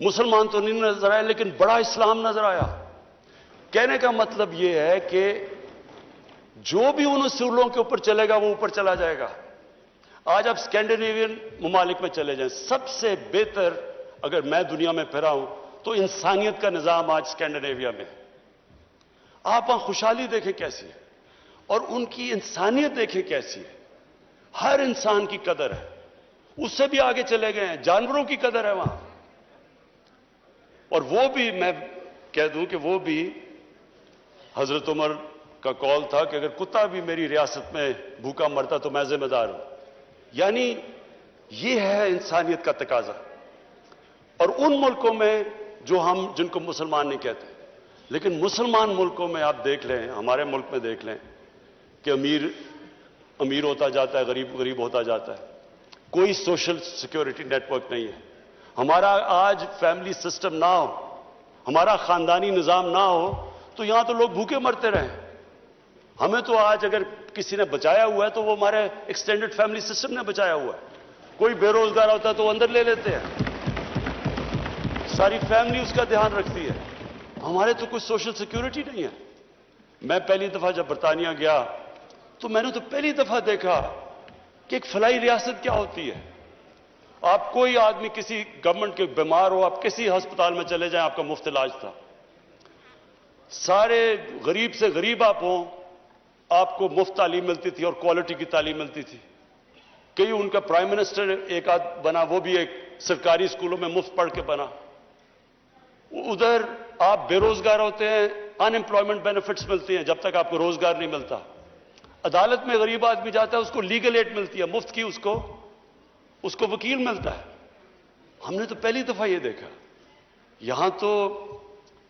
مسلمان تو نہیں نظر آئے لیکن بڑا اسلام نظر آیا. کہنے کا مطلب یہ ہے کہ جو بھی ان اصولوں کے اوپر چلے گا وہ اوپر چلا جائے گا. آج آپ اسکینڈینیوین ممالک میں چلے جائیں, سب سے بہتر اگر میں دنیا میں پھرا ہوں تو انسانیت کا نظام آج اسکینڈینیویا میں. آپ وہاں خوشحالی دیکھیں کیسی ہے اور ان کی انسانیت دیکھیں کیسی ہے. ہر انسان کی قدر ہے, اس سے بھی آگے چلے گئے ہیں, جانوروں کی قدر ہے وہاں. اور وہ بھی میں کہہ دوں کہ وہ بھی حضرت عمر کا قول تھا کہ اگر کتا بھی میری ریاست میں بھوکا مرتا تو میں ذمہ دار ہوں. یعنی یہ ہے انسانیت کا تقاضا. اور ان ملکوں میں جو ہم جن کو مسلمان نہیں کہتے, لیکن مسلمان ملکوں میں آپ دیکھ لیں, ہمارے ملک میں دیکھ لیں کہ امیر امیر ہوتا جاتا ہے, غریب غریب ہوتا جاتا ہے. کوئی سوشل سیکیورٹی نیٹ ورک نہیں ہے. ہمارا آج فیملی سسٹم نہ ہو, ہمارا خاندانی نظام نہ ہو تو یہاں تو لوگ بھوکے مرتے رہیں. ہمیں تو آج اگر کسی نے بچایا ہوا ہے تو وہ ہمارے ایکسٹینڈڈ فیملی سسٹم نے بچایا ہوا ہے. کوئی بے روزگار ہوتا ہے تو وہ اندر لے لیتے ہیں, ساری فیملی اس کا دھیان رکھتی ہے. ہمارے تو کوئی سوشل سیکیورٹی نہیں ہے. میں پہلی دفعہ جب برطانیہ گیا تو میں نے تو پہلی دفعہ دیکھا کہ ایک فلاحی ریاست کیا ہوتی ہے. آپ کوئی آدمی کسی گورنمنٹ کے بیمار ہو, آپ کسی ہسپتال میں چلے جائیں, آپ کا مفت علاج تھا. سارے غریب سے غریب آپ ہوں, آپ کو مفت تعلیم ملتی تھی اور کوالٹی کی تعلیم ملتی تھی. کئی ان کا پرائم منسٹر ایک آدھ بنا, وہ بھی ایک سرکاری اسکولوں میں مفت پڑھ کے بنا. ادھر آپ بے روزگار ہوتے ہیں, ان امپلائمنٹ بینیفٹس ملتی ہیں جب تک آپ کو روزگار نہیں ملتا. عدالت میں غریب آدمی جاتا ہے, اس کو لیگل ایڈ ملتی ہے مفت کی, اس کو وکیل ملتا ہے. ہم نے تو پہلی دفعہ یہ دیکھا. یہاں تو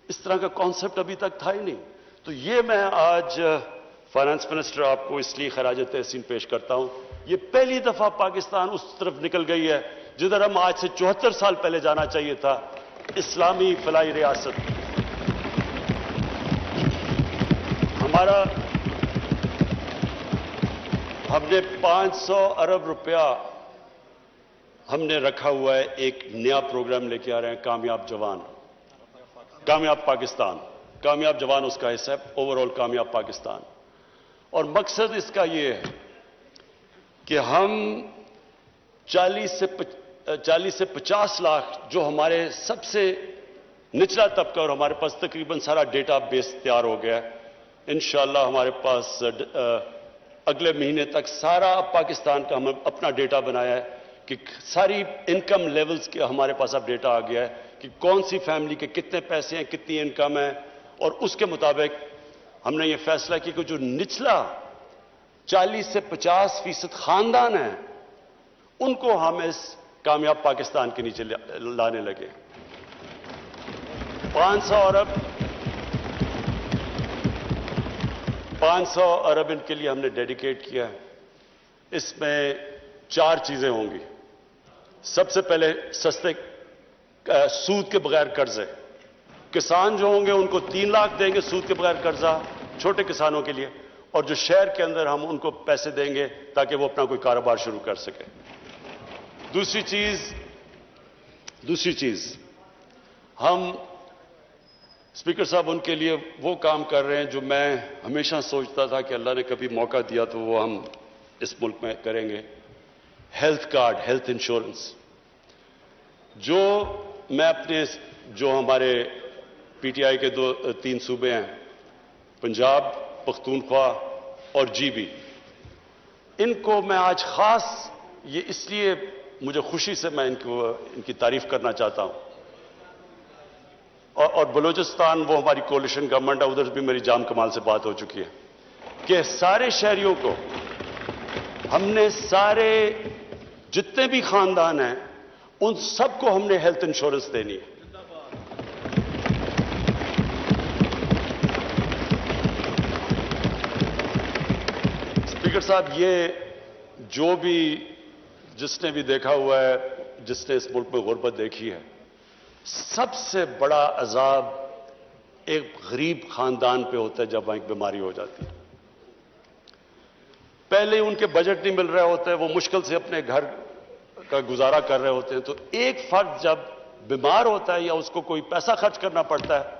اس طرح کا کانسیپٹ ابھی تک تھا ہی نہیں. تو یہ میں آج فائنانس منسٹر آپ کو اس لیے خراج تحسین پیش کرتا ہوں. یہ پہلی دفعہ پاکستان اس طرف نکل گئی ہے جدھر ہم آج سے 74 سال پہلے جانا چاہیے تھا, اسلامی فلاحی ریاست. ہم نے 500 ارب روپیہ ہم نے رکھا ہوا ہے, ایک نیا پروگرام لے کے آ رہے ہیں, کامیاب جوان, کامیاب پاکستان. کامیاب جوان اس کا حصہ ہے, اوور آل کامیاب پاکستان. اور مقصد اس کا یہ ہے کہ ہم 40 سے 50 لاکھ جو ہمارے سب سے نچلا طبقہ, اور ہمارے پاس تقریباً سارا ڈیٹا بیس تیار ہو گیا ہے. انشاءاللہ ہمارے پاس اگلے مہینے تک سارا پاکستان کا ہم اپنا ڈیٹا بنایا ہے کہ ساری انکم لیولز کے ہمارے پاس اب ڈیٹا آ گیا ہے کہ کون سی فیملی کے کتنے پیسے ہیں, کتنی انکم ہے. اور اس کے مطابق ہم نے یہ فیصلہ کیا کہ جو نچلا 40 سے 50% خاندان ہیں ان کو ہم اس کامیاب پاکستان کے نیچے لانے لگے. 500 ارب ان کے لیے ہم نے ڈیڈیکیٹ کیا ہے. اس میں 4 چیزیں ہوں گی. سب سے پہلے سستے سود کے بغیر قرضے. کسان جو ہوں گے ان کو 3 لاکھ دیں گے سود کے بغیر قرضہ, چھوٹے کسانوں کے لیے. اور جو شہر کے اندر ہم ان کو پیسے دیں گے تاکہ وہ اپنا کوئی کاروبار شروع کر سکے. دوسری چیز ہم اسپیکر صاحب ان کے لیے وہ کام کر رہے ہیں جو میں ہمیشہ سوچتا تھا کہ اللہ نے کبھی موقع دیا تو وہ ہم اس ملک میں کریں گے. Health card, health insurance. جو میں اپنے جو ہمارے پی ٹی آئی کے 3 صوبے ہیں, پنجاب, پختونخوا اور جی بی, ان کو میں آج خاص یہ اس لیے مجھے خوشی سے میں ان کی تعریف کرنا چاہتا ہوں. اور بلوچستان وہ ہماری کولیشن گورنمنٹ ہے, ادھر بھی میری جام کمال سے بات ہو چکی ہے کہ سارے شہریوں کو ہم نے سارے جتنے بھی خاندان ہیں ان سب کو ہم نے ہیلتھ انشورنس دینی ہے. اسپیکر صاحب, یہ جو بھی جس نے بھی دیکھا ہوا ہے, جس نے اس ملک میں غربت دیکھی ہے, سب سے بڑا عذاب ایک غریب خاندان پہ ہوتا ہے جب وہاں ایک بیماری ہو جاتی ہے. پہلے ان کے بجٹ نہیں مل رہا ہوتا ہے, وہ مشکل سے اپنے گھر کا گزارا کر رہے ہوتے ہیں, تو ایک فرد جب بیمار ہوتا ہے یا اس کو کوئی پیسہ خرچ کرنا پڑتا ہے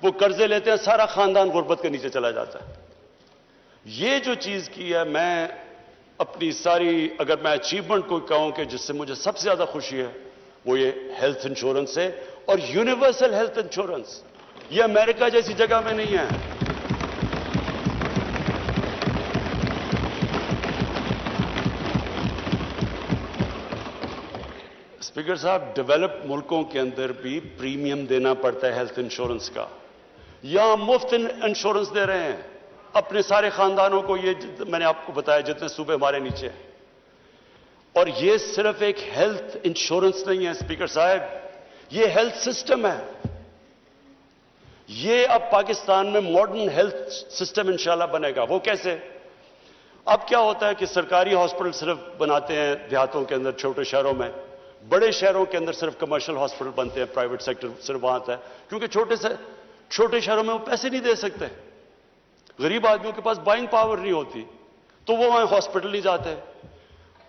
وہ قرضے لیتے ہیں, سارا خاندان غربت کے نیچے چلا جاتا ہے. یہ جو چیز کی ہے, میں اپنی ساری اگر میں اچیومنٹ کو کہوں کہ جس سے مجھے سب سے زیادہ خوشی ہے وہ یہ ہیلتھ انشورنس ہے, اور یونیورسل ہیلتھ انشورنس. یہ امریکہ جیسی جگہ میں نہیں ہے. اسپیکر صاحب, ڈیولپڈ ملکوں کے اندر بھی پریمیم دینا پڑتا ہے ہیلتھ انشورنس کا. یہاں مفت انشورنس دے رہے ہیں اپنے سارے خاندانوں کو. یہ میں نے آپ کو بتایا جتنے صوبے ہمارے نیچے ہیں. اور یہ صرف ایک ہیلتھ انشورنس نہیں ہے اسپیکر صاحب, یہ ہیلتھ سسٹم ہے. یہ اب پاکستان میں ماڈرن ہیلتھ سسٹم انشاءاللہ بنے گا. وہ کیسے؟ اب کیا ہوتا ہے کہ سرکاری ہاسپٹل صرف بناتے ہیں دیہاتوں کے اندر, چھوٹے شہروں میں. بڑے شہروں کے اندر صرف کمرشل ہاسپٹل بنتے ہیں, پرائیویٹ سیکٹر صرف وہاں آتا ہے, کیونکہ چھوٹے شہروں میں وہ پیسے نہیں دے سکتے. غریب آدمیوں کے پاس بائنگ پاور نہیں ہوتی, تو وہ وہاں ہاسپٹل نہیں جاتے.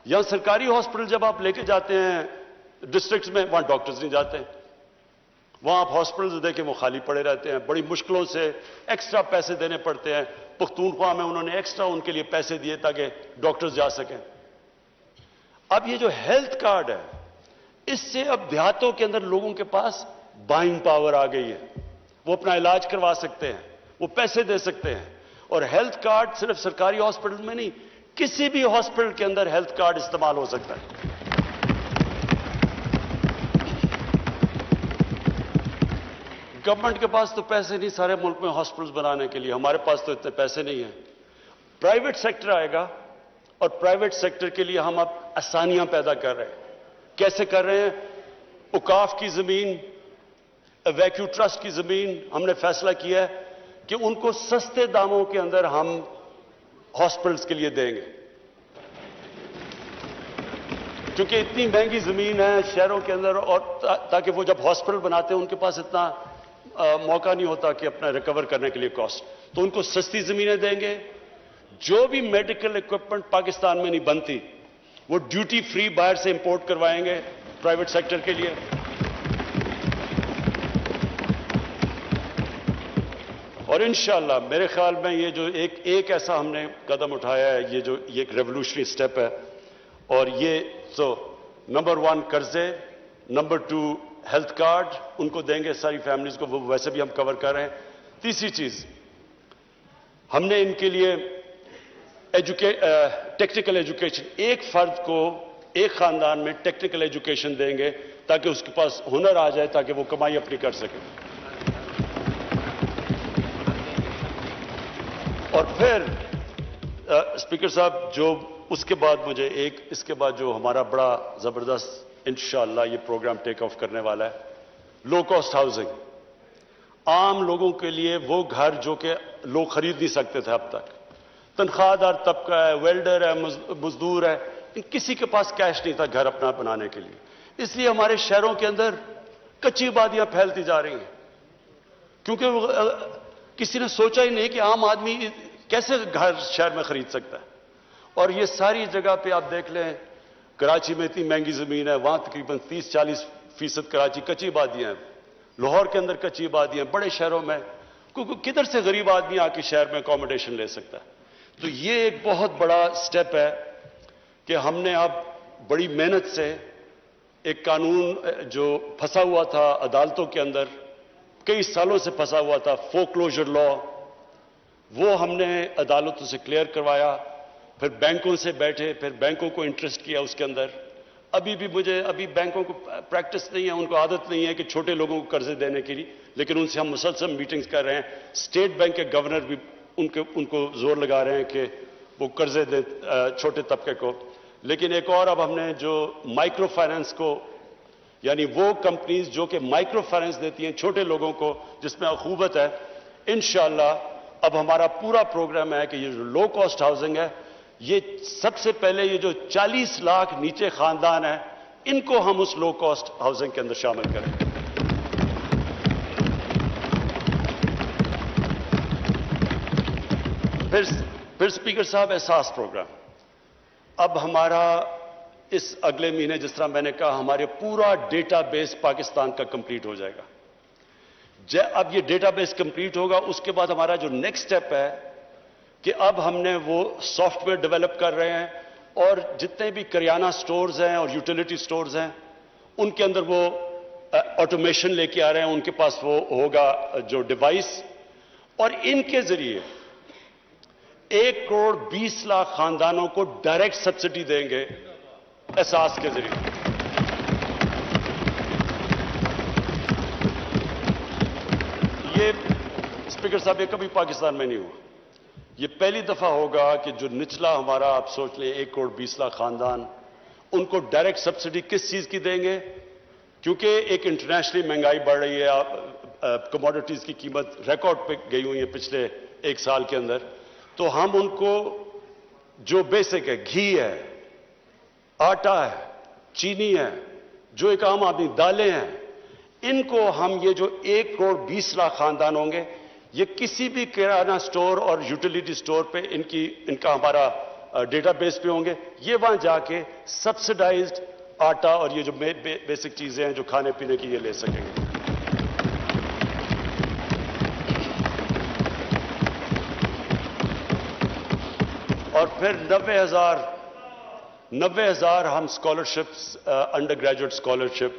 یہاں سرکاری ہاسپٹل جب آپ لے کے جاتے ہیں ڈسٹرکٹس میں, وہاں ڈاکٹرز نہیں جاتے. وہاں آپ ہاسپٹلز دیکھیں وہ خالی پڑے رہتے ہیں, بڑی مشکلوں سے ایکسٹرا پیسے دینے پڑتے ہیں. پختونخوا میں انہوں نے ایکسٹرا ان کے لیے پیسے دیے تاکہ ڈاکٹرز جا سکیں. اب یہ جو ہیلتھ کارڈ ہے, اس سے اب دیہاتوں کے اندر لوگوں کے پاس بائنگ پاور آ گئی ہے. وہ اپنا علاج کروا سکتے ہیں, وہ پیسے دے سکتے ہیں. اور ہیلتھ کارڈ صرف سرکاری ہاسپٹل میں نہیں, کسی بھی ہاسپٹل کے اندر ہیلتھ کارڈ استعمال ہو سکتا ہے. گورنمنٹ کے پاس تو پیسے نہیں سارے ملک میں ہاسپٹلز بنانے کے لیے, ہمارے پاس تو اتنے پیسے نہیں ہیں. پرائیویٹ سیکٹر آئے گا, اور پرائیویٹ سیکٹر کے لیے ہم اب آسانیاں پیدا کر رہے ہیں. کیسے کر رہے ہیں؟ اوقاف کی زمین, ویکیو ٹرسٹ کی زمین ہم نے فیصلہ کیا ہے کہ ان کو سستے داموں کے اندر ہم ہاسپٹلز کے لیے دیں گے, کیونکہ اتنی مہنگی زمین ہے شہروں کے اندر, اور تاکہ وہ جب ہاسپٹل بناتے ہیں ان کے پاس اتنا موقع نہیں ہوتا کہ اپنا ریکور کرنے کے لیے کاسٹ, تو ان کو سستی زمینیں دیں گے. جو بھی میڈیکل اکوپمنٹ پاکستان میں نہیں بنتی وہ ڈیوٹی فری باہر سے امپورٹ کروائیں گے پرائیویٹ سیکٹر کے لیے. اور انشاءاللہ میرے خیال میں یہ جو ایک ایسا ہم نے قدم اٹھایا ہے, یہ ایک ریولوشنری سٹیپ ہے. اور یہ تو نمبر 1 قرضے, نمبر 2 ہیلتھ کارڈ ان کو دیں گے ساری فیملیز کو, وہ ویسے بھی ہم کور کر رہے ہیں. تیسری چیز ہم نے ان کے لیے ٹیکنیکل ایجوکیشن, ایک فرد کو ایک خاندان میں ٹیکنیکل ایجوکیشن دیں گے تاکہ اس کے پاس ہنر آ جائے, تاکہ وہ کمائی اپنی کر سکے. اور پھر اسپیکر صاحب جو اس کے بعد مجھے اس کے بعد جو ہمارا بڑا زبردست انشاءاللہ یہ پروگرام ٹیک آف کرنے والا ہے, لو کاسٹ ہاؤسنگ. عام لوگوں کے لیے وہ گھر جو کہ لوگ خرید نہیں سکتے تھے اب تک. تنخواہ دار طبقہ ہے, ویلڈر ہے, مزدور ہے, کسی کے پاس کیش نہیں تھا گھر اپنا بنانے کے لیے. اس لیے ہمارے شہروں کے اندر کچی آبادیاں پھیلتی جا رہی ہیں, کیونکہ کسی نے سوچا ہی نہیں کہ عام آدمی کیسے گھر شہر میں خرید سکتا ہے. اور یہ ساری جگہ پہ آپ دیکھ لیں, کراچی میں اتنی مہنگی زمین ہے, وہاں تقریباً 30-40% کراچی کچی آبادیاں ہیں. لاہور کے اندر کچی آبادیاں ہیں, بڑے شہروں میں کدھر سے غریب آدمی آ کے شہر میں اکوموڈیشن لے سکتا ہے. تو یہ ایک بہت بڑا سٹیپ ہے کہ ہم نے اب بڑی محنت سے ایک قانون جو پھنسا ہوا تھا عدالتوں کے اندر, کئی سالوں سے پھنسا ہوا تھا, فورکلوجر لا, وہ ہم نے عدالتوں سے کلیئر کروایا. پھر بینکوں سے بیٹھے, پھر بینکوں کو انٹرسٹ کیا اس کے اندر. ابھی بینکوں کو پریکٹس نہیں ہے, ان کو عادت نہیں ہے کہ چھوٹے لوگوں کو قرضے دینے کے لیے, لیکن ان سے ہم مسلسل میٹنگز کر رہے ہیں. اسٹیٹ بینک کے گورنر بھی ان کو زور لگا رہے ہیں کہ وہ قرضے دیں چھوٹے طبقے کو. لیکن ایک اور اب ہم نے جو مائکرو فائنانس کو, یعنی وہ کمپنیز جو کہ مائکرو فائنانس دیتی ہیں چھوٹے لوگوں کو جس میں اخوبت ہے, انشاءاللہ اب ہمارا پورا پروگرام ہے کہ یہ جو لو کاسٹ ہاؤسنگ ہے, یہ سب سے پہلے یہ جو 40 لاکھ نیچے خاندان ہیں ان کو ہم اس لو کاسٹ ہاؤسنگ کے اندر شامل کریں. پھر اسپیکر صاحب احساس پروگرام. اب ہمارا اس اگلے مہینے جس طرح میں نے کہا ہمارے پورا ڈیٹا بیس پاکستان کا کمپلیٹ ہو جائے گا. اب یہ ڈیٹا بیس کمپلیٹ ہوگا, اس کے بعد ہمارا جو نیکسٹ سٹیپ ہے کہ اب ہم نے وہ سافٹ ویئر ڈیولپ کر رہے ہیں اور جتنے بھی کریانہ سٹورز ہیں اور یوٹیلیٹی سٹورز ہیں ان کے اندر وہ آٹومیشن لے کے آ رہے ہیں, ان کے پاس وہ ہوگا جو ڈیوائس, اور ان کے ذریعے 1,20,00,000 خاندانوں کو ڈائریکٹ سبسڈی دیں گے احساس کے ذریعے. یہ اسپیکر صاحب یہ کبھی پاکستان میں نہیں ہوا. یہ پہلی دفعہ ہوگا کہ جو نچلا ہمارا آپ سوچ لیں 1,20,00,000 خاندان, ان کو ڈائریکٹ سبسڈی کس چیز کی دیں گے؟ کیونکہ ایک انٹرنیشنلی مہنگائی بڑھ رہی ہے, کموڈٹیز کی قیمت ریکارڈ پہ گئی ہوئی ہے پچھلے 1 سال کے اندر, تو ہم ان کو جو بیسک ہے, گھی ہے, آٹا ہے, چینی ہے, جو ایک عام آدمی دالیں ہیں, ان کو ہم یہ جو 1,20,00,000 خاندان ہوں گے, یہ کسی بھی کرانہ سٹور اور یوٹیلیٹی سٹور پہ ان کا ہمارا ڈیٹا بیس پہ ہوں گے. یہ وہاں جا کے سبسڈائزڈ آٹا اور یہ جو بیسک چیزیں ہیں جو کھانے پینے کی یہ لے سکیں گے. اور پھر 90,000 ہم اسکالرشپس, انڈر گریجویٹ اسکالرشپ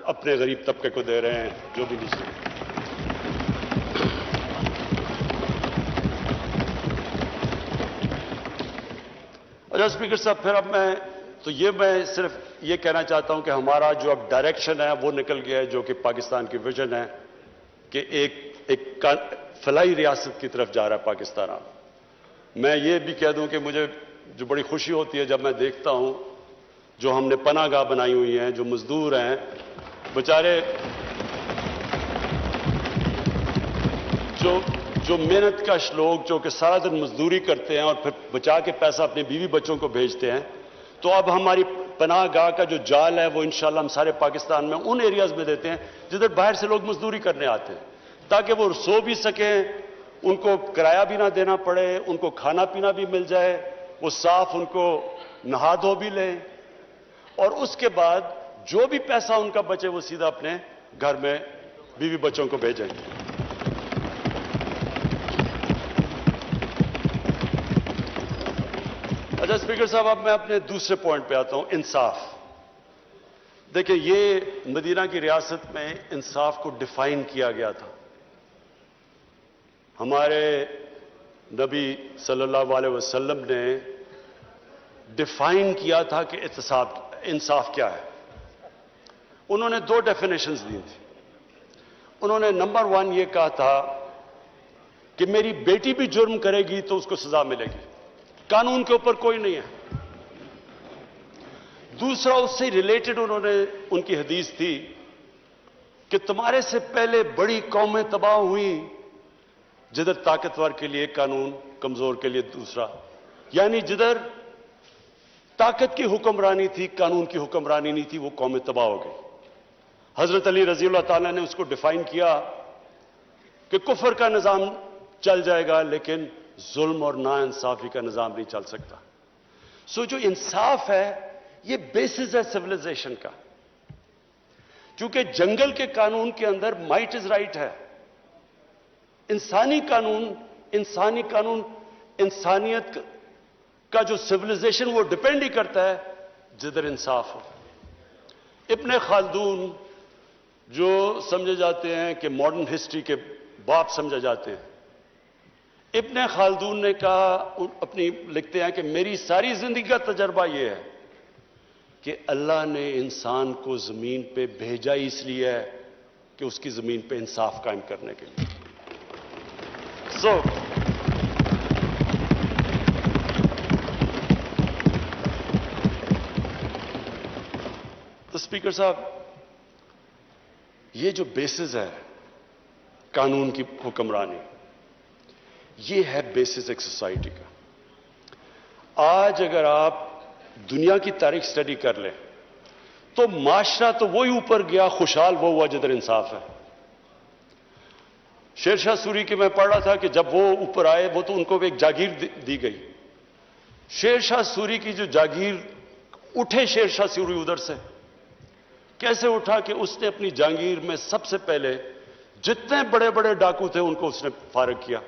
اپنے غریب طبقے کو دے رہے ہیں جو بھی نیچے. اچھا اسپیکر صاحب, پھر اب میں صرف یہ کہنا چاہتا ہوں کہ ہمارا جو اب ڈائریکشن ہے وہ نکل گیا ہے, جو کہ پاکستان کی ویژن ہے کہ ایک فلاحی ریاست کی طرف جا رہا ہے پاکستان. میں یہ بھی کہہ دوں کہ مجھے جو بڑی خوشی ہوتی ہے جب میں دیکھتا ہوں جو ہم نے پناہ گاہ بنائی ہوئی ہیں, جو مزدور ہیں بیچارے, جو محنت کش لوگ جو کہ سارا دن مزدوری کرتے ہیں اور پھر بچا کے پیسہ اپنے بیوی بچوں کو بھیجتے ہیں, تو اب ہماری پناہ گاہ کا جو جال ہے وہ انشاءاللہ ہم سارے پاکستان میں ان ایریاز میں دیتے ہیں جدھر باہر سے لوگ مزدوری کرنے آتے ہیں, تاکہ وہ سو بھی سکیں, ان کو کرایہ بھی نہ دینا پڑے, ان کو کھانا پینا بھی مل جائے, وہ صاف ان کو نہا دھو بھی لیں, اور اس کے بعد جو بھی پیسہ ان کا بچے وہ سیدھا اپنے گھر میں بیوی بچوں کو بھیجیں. اچھا اسپیکر صاحب, اب میں اپنے دوسرے پوائنٹ پہ آتا ہوں, انصاف. دیکھیں یہ مدینہ کی ریاست میں انصاف کو ڈیفائن کیا گیا تھا. ہمارے نبی صلی اللہ علیہ وسلم نے ڈیفائن کیا تھا کہ انصاف کیا ہے. انہوں نے 2 ڈیفینیشنز دی تھی. انہوں نے نمبر 1 یہ کہا تھا کہ میری بیٹی بھی جرم کرے گی تو اس کو سزا ملے گی, قانون کے اوپر کوئی نہیں ہے. دوسرا اس سے ریلیٹڈ انہوں نے ان کی حدیث تھی کہ تمہارے سے پہلے بڑی قومیں تباہ ہوئی جدھر طاقتور کے لیے قانون, کمزور کے لیے دوسرا, یعنی جدھر طاقت کی حکمرانی تھی قانون کی حکمرانی نہیں تھی, وہ قومیں تباہ ہو گئی. حضرت علی رضی اللہ تعالیٰ نے اس کو ڈیفائن کیا کہ کفر کا نظام چل جائے گا لیکن ظلم اور نا انصافی کا نظام نہیں چل سکتا. سو جو انصاف ہے یہ بیسس ہے سویلائزیشن کا, چونکہ جنگل کے قانون کے اندر مائٹ از رائٹ ہے. انسانی قانون انسانیت کا جو سویلائزیشن وہ ڈیپینڈ ہی کرتا ہے جدھر انصاف ہو. ابن خلدون جو سمجھے جاتے ہیں کہ ماڈرن ہسٹری کے باپ سمجھے جاتے ہیں, ابن خلدون نے کہا, لکھتے ہیں کہ میری ساری زندگی کا تجربہ یہ ہے کہ اللہ نے انسان کو زمین پہ بھیجا اس لیے ہے کہ اس کی زمین پہ انصاف قائم کرنے کے لیے. تو اسپیکر صاحب, یہ جو بیسس ہے قانون کی حکمرانی, یہ ہے بیسس ایک سوسائٹی کا. آج اگر آپ دنیا کی تاریخ سٹڈی کر لیں تو معاشرہ تو وہی اوپر گیا, خوشحال وہ ہوا جدھر انصاف ہے. شیر شاہ سوری کی میں پڑھ رہا تھا کہ جب وہ اوپر آئے وہ تو ان کو ایک جاگیر دی گئی. شیر شاہ سوری کی جو جاگیر اٹھے شیر شاہ سوری ادھر سے. کیسے اٹھا کہ اس نے اپنی جہانگیر میں سب سے پہلے جتنے بڑے بڑے ڈاکو تھے ان کو اس نے فارغ کیا.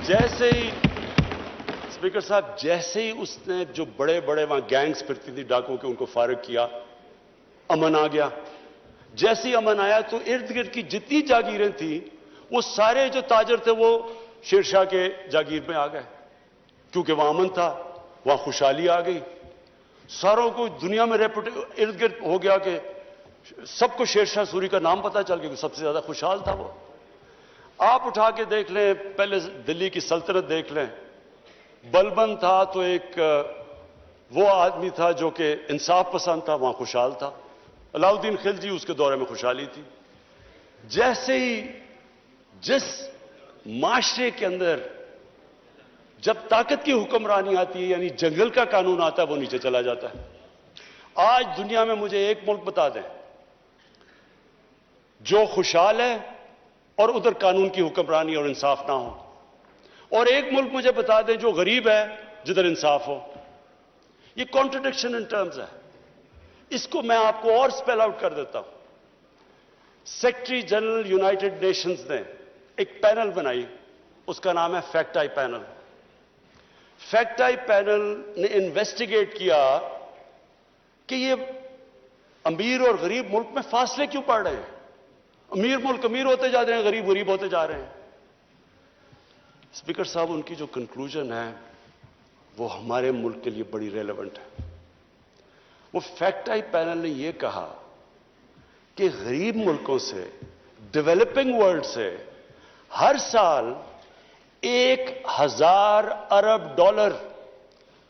جیسے ہی اسپیکر صاحب جیسے ہی اس نے جو بڑے بڑے وہاں گینگز پھرتی تھی ڈاکو کے ان کو فارغ کیا, امن آ گیا. جیسے ہی امن آیا تو ارد گرد کی جتنی جاگیریں تھیں وہ سارے جو تاجر تھے وہ شیر شاہ کے جاگیر میں آ گئے, کیونکہ وہاں امن تھا, وہاں خوشحالی آ گئی. ساروں کو دنیا میں ارد گرد ہو گیا کہ سب کو شیر شاہ سوری کا نام پتہ چل گیا کہ سب سے زیادہ خوشحال تھا وہ. آپ اٹھا کے دیکھ لیں, پہلے دلی کی سلطنت دیکھ لیں. بلبن تھا تو ایک وہ آدمی تھا جو کہ انصاف پسند تھا, وہاں خوشحال تھا. علاؤدین خلجی اس کے دورے میں خوشحالی تھی. جیسے ہی جس معاشرے کے اندر جب طاقت کی حکمرانی آتی ہے, یعنی جنگل کا قانون آتا ہے, وہ نیچے چلا جاتا ہے. آج دنیا میں مجھے ایک ملک بتا دیں جو خوشحال ہے اور ادھر قانون کی حکمرانی اور انصاف نہ ہو, اور ایک ملک مجھے بتا دیں جو غریب ہے جدھر انصاف ہو. یہ کانٹرڈکشن ان ٹرمز ہے. اس کو میں آپ کو اور سپیل آؤٹ کر دیتا ہوں. سیکرٹری جنرل یونائٹڈ نیشنز نے ایک پینل بنائی, اس کا نام ہے fact I panel. Fact I panel نے انویسٹیگیٹ کیا کہ یہ امیر اور غریب ملک میں فاصلے کیوں پڑ رہے ہیں. امیر ملک امیر ہوتے جا رہے ہیں, غریب غریب ہوتے جا رہے ہیں. اسپیکر صاحب, ان کی جو کنکلوژن ہے وہ ہمارے ملک کے لیے بڑی ریلیونٹ ہے. وہ فیکٹ آئی پینل نے یہ کہا کہ غریب ملکوں سے, ڈیولپنگ ورلڈ سے ہر سال 1000 ارب ڈالر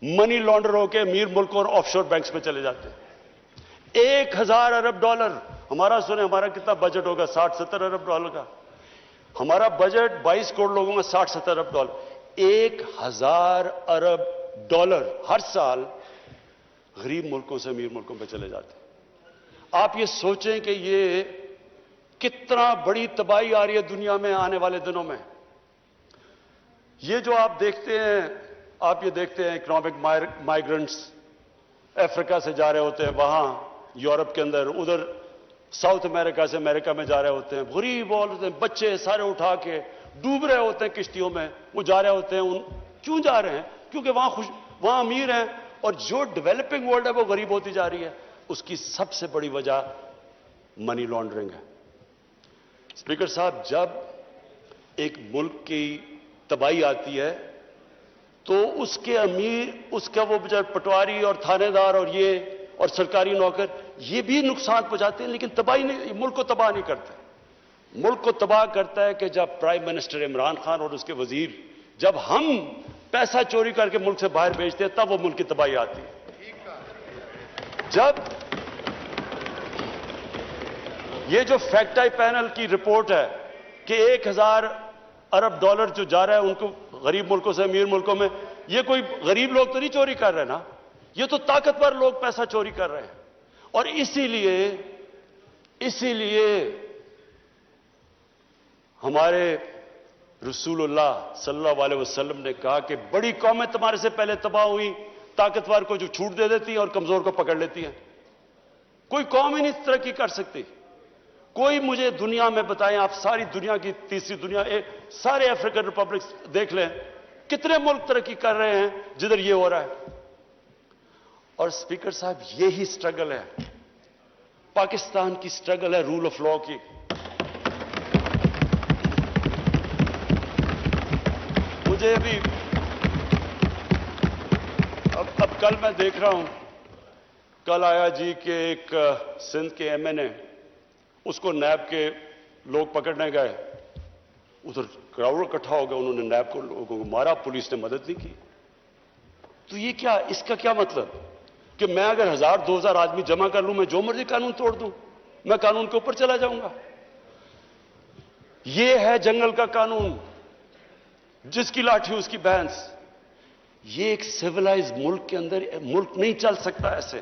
منی لانڈر ہو کے امیر ملکوں اور آف شور بینکس میں چلے جاتے ہیں. 1000 ارب ڈالر. ہمارا سنیں ہمارا کتنا بجٹ ہوگا, 60-70 ارب ڈالر کا. ہمارا بجٹ 22 کروڑ لوگوں کا 60-70 ارب ڈالر. 1000 ارب ڈالر ہر سال غریب ملکوں سے امیر ملکوں پہ چلے جاتے ہیں. آپ یہ سوچیں کہ یہ کتنا بڑی تباہی آ رہی ہے دنیا میں آنے والے دنوں میں. یہ جو آپ دیکھتے ہیں, آپ یہ دیکھتے ہیں اکنامک مائیگرنٹس افریقہ سے جا رہے ہوتے ہیں وہاں یورپ کے اندر, ادھر ساؤتھ امریکہ سے امریکہ میں جا رہے ہوتے ہیں. غریب ہوتے ہیں, بچے سارے اٹھا کے ڈوب رہے ہوتے ہیں کشتیوں میں, وہ جا رہے ہوتے ہیں. کیوں جا رہے ہیں؟ کیونکہ وہاں امیر ہیں اور جو ڈیولپنگ ورلڈ ہے وہ غریب ہوتی جا رہی ہے. اس کی سب سے بڑی وجہ منی لانڈرنگ ہے. اسپیکر صاحب, جب ایک ملک کی تباہی آتی ہے تو اس کے امیر, اس کا وہ بچار پٹواری اور تھانے دار اور یہ اور سرکاری نوکر یہ بھی نقصان پہنچاتے ہیں, لیکن تباہی نہیں, ملک کو تباہ نہیں کرتے. ملک کو تباہ کرتا ہے کہ جب پرائم منسٹر عمران خان اور اس کے وزیر, جب ہم پیسہ چوری کر کے ملک سے باہر بھیجتے ہیں تب وہ ملک کی تباہی آتی ہے. جب یہ جو فیکٹ آئی پینل کی رپورٹ ہے کہ 1000 ارب ڈالر جو جا رہا ہے ان کو غریب ملکوں سے امیر ملکوں میں, یہ کوئی غریب لوگ تو نہیں چوری کر رہے نا, یہ تو طاقتور لوگ پیسہ چوری کر رہے ہیں. اور اسی لیے ہمارے رسول اللہ صلی اللہ علیہ وسلم نے کہا کہ بڑی قومیں تمہارے سے پہلے تباہ ہوئی, طاقتور کو جو چھوٹ دے دیتی ہیں اور کمزور کو پکڑ لیتی ہیں. کوئی قوم ہی نہیں ترقی کر سکتی. کوئی مجھے دنیا میں بتائیں, آپ ساری دنیا کی تیسری دنیا, سارے افریقن ریپبلکس دیکھ لیں, کتنے ملک ترقی کر رہے ہیں جدھر یہ ہو رہا ہے. اور اسپیکر صاحب, یہی سٹرگل ہے, پاکستان کی سٹرگل ہے رول آف لا کی. مجھے بھی اب کل میں دیکھ رہا ہوں, کل آیا جی کہ ایک سندھ کے ایم این اے, اس کو نیب کے لوگ پکڑنے گئے, ادھر کراؤڈ اکٹھا ہو گیا, انہوں نے نیب کو لوگوں کو مارا, پولیس نے مدد نہیں کی. تو یہ کیا, اس کا کیا مطلب کہ میں اگر 1000-2000 آدمی جمع کر لوں, میں جو مرضی قانون توڑ دوں, میں قانون کے اوپر چلا جاؤں گا. یہ ہے جنگل کا قانون, جس کی لاٹھی اس کی بھینس. یہ ایک سیولائز ملک کے اندر ملک نہیں چل سکتا ایسے.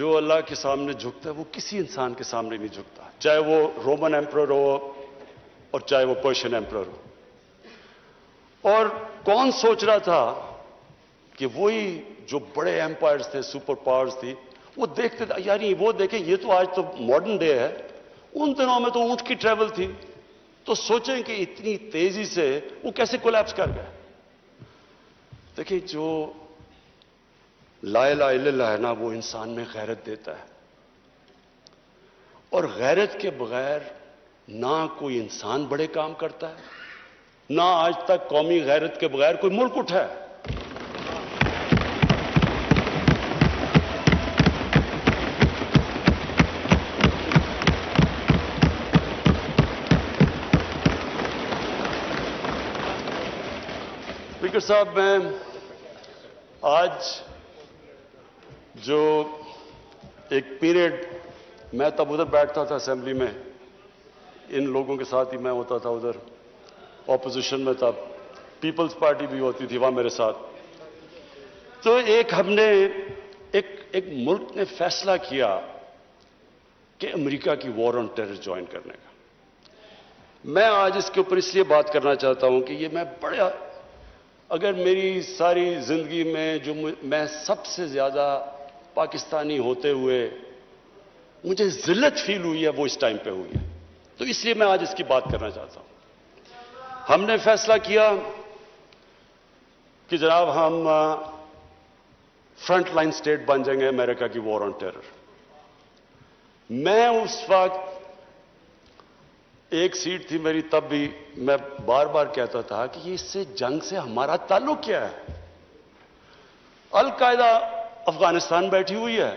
جو اللہ کے سامنے جھکتا ہے وہ کسی انسان کے سامنے نہیں جھکتا، چاہے وہ رومن ایمپرر ہو اور چاہے وہ پرشین ایمپرر ہو۔ اور کون سوچ رہا تھا کہ وہی جو بڑے ایمپائرز تھے، سپر پاورز تھی، وہ دیکھتے تھے یار وہ دیکھیں یہ تو آج تو ماڈرن ڈے ہے، ان دنوں میں تو اونٹ کی ٹریول تھی، تو سوچیں کہ اتنی تیزی سے وہ کیسے کولیپس کر گئے۔ دیکھیں جو لا الہ الا اللہ ہے نا، وہ انسان میں غیرت دیتا ہے، اور غیرت کے بغیر نہ کوئی انسان بڑے کام کرتا ہے، نہ آج تک قومی غیرت کے بغیر کوئی ملک اٹھا ہے۔ اسپیکر صاحب، میں آج جو ایک پیریڈ میں تب ادھر بیٹھتا تھا اسمبلی میں، ان لوگوں کے ساتھ ہی میں ہوتا تھا، ادھر اپوزیشن میں تھا، پیپلز پارٹی بھی ہوتی تھی وہاں میرے ساتھ، تو ہم نے ایک ملک نے فیصلہ کیا کہ امریکہ کی وار آن ٹیرر جوائن کرنے کا۔ میں آج اس کے اوپر اس لیے بات کرنا چاہتا ہوں کہ یہ میں بڑا، اگر میری ساری زندگی میں جو میں سب سے زیادہ پاکستانی ہوتے ہوئے مجھے ذلت فیل ہوئی ہے وہ اس ٹائم پہ ہوئی ہے، تو اس لیے میں آج اس کی بات کرنا چاہتا ہوں۔ ہم نے فیصلہ کیا کہ جناب ہم فرنٹ لائن سٹیٹ بن جائیں گے امریکہ کی وار آن ٹیرر۔ میں اس وقت ایک سیٹ تھی میری، تب بھی میں بار بار کہتا تھا کہ یہ اس سے جنگ سے ہمارا تعلق کیا ہے؟ القاعدہ افغانستان بیٹھی ہوئی ہے،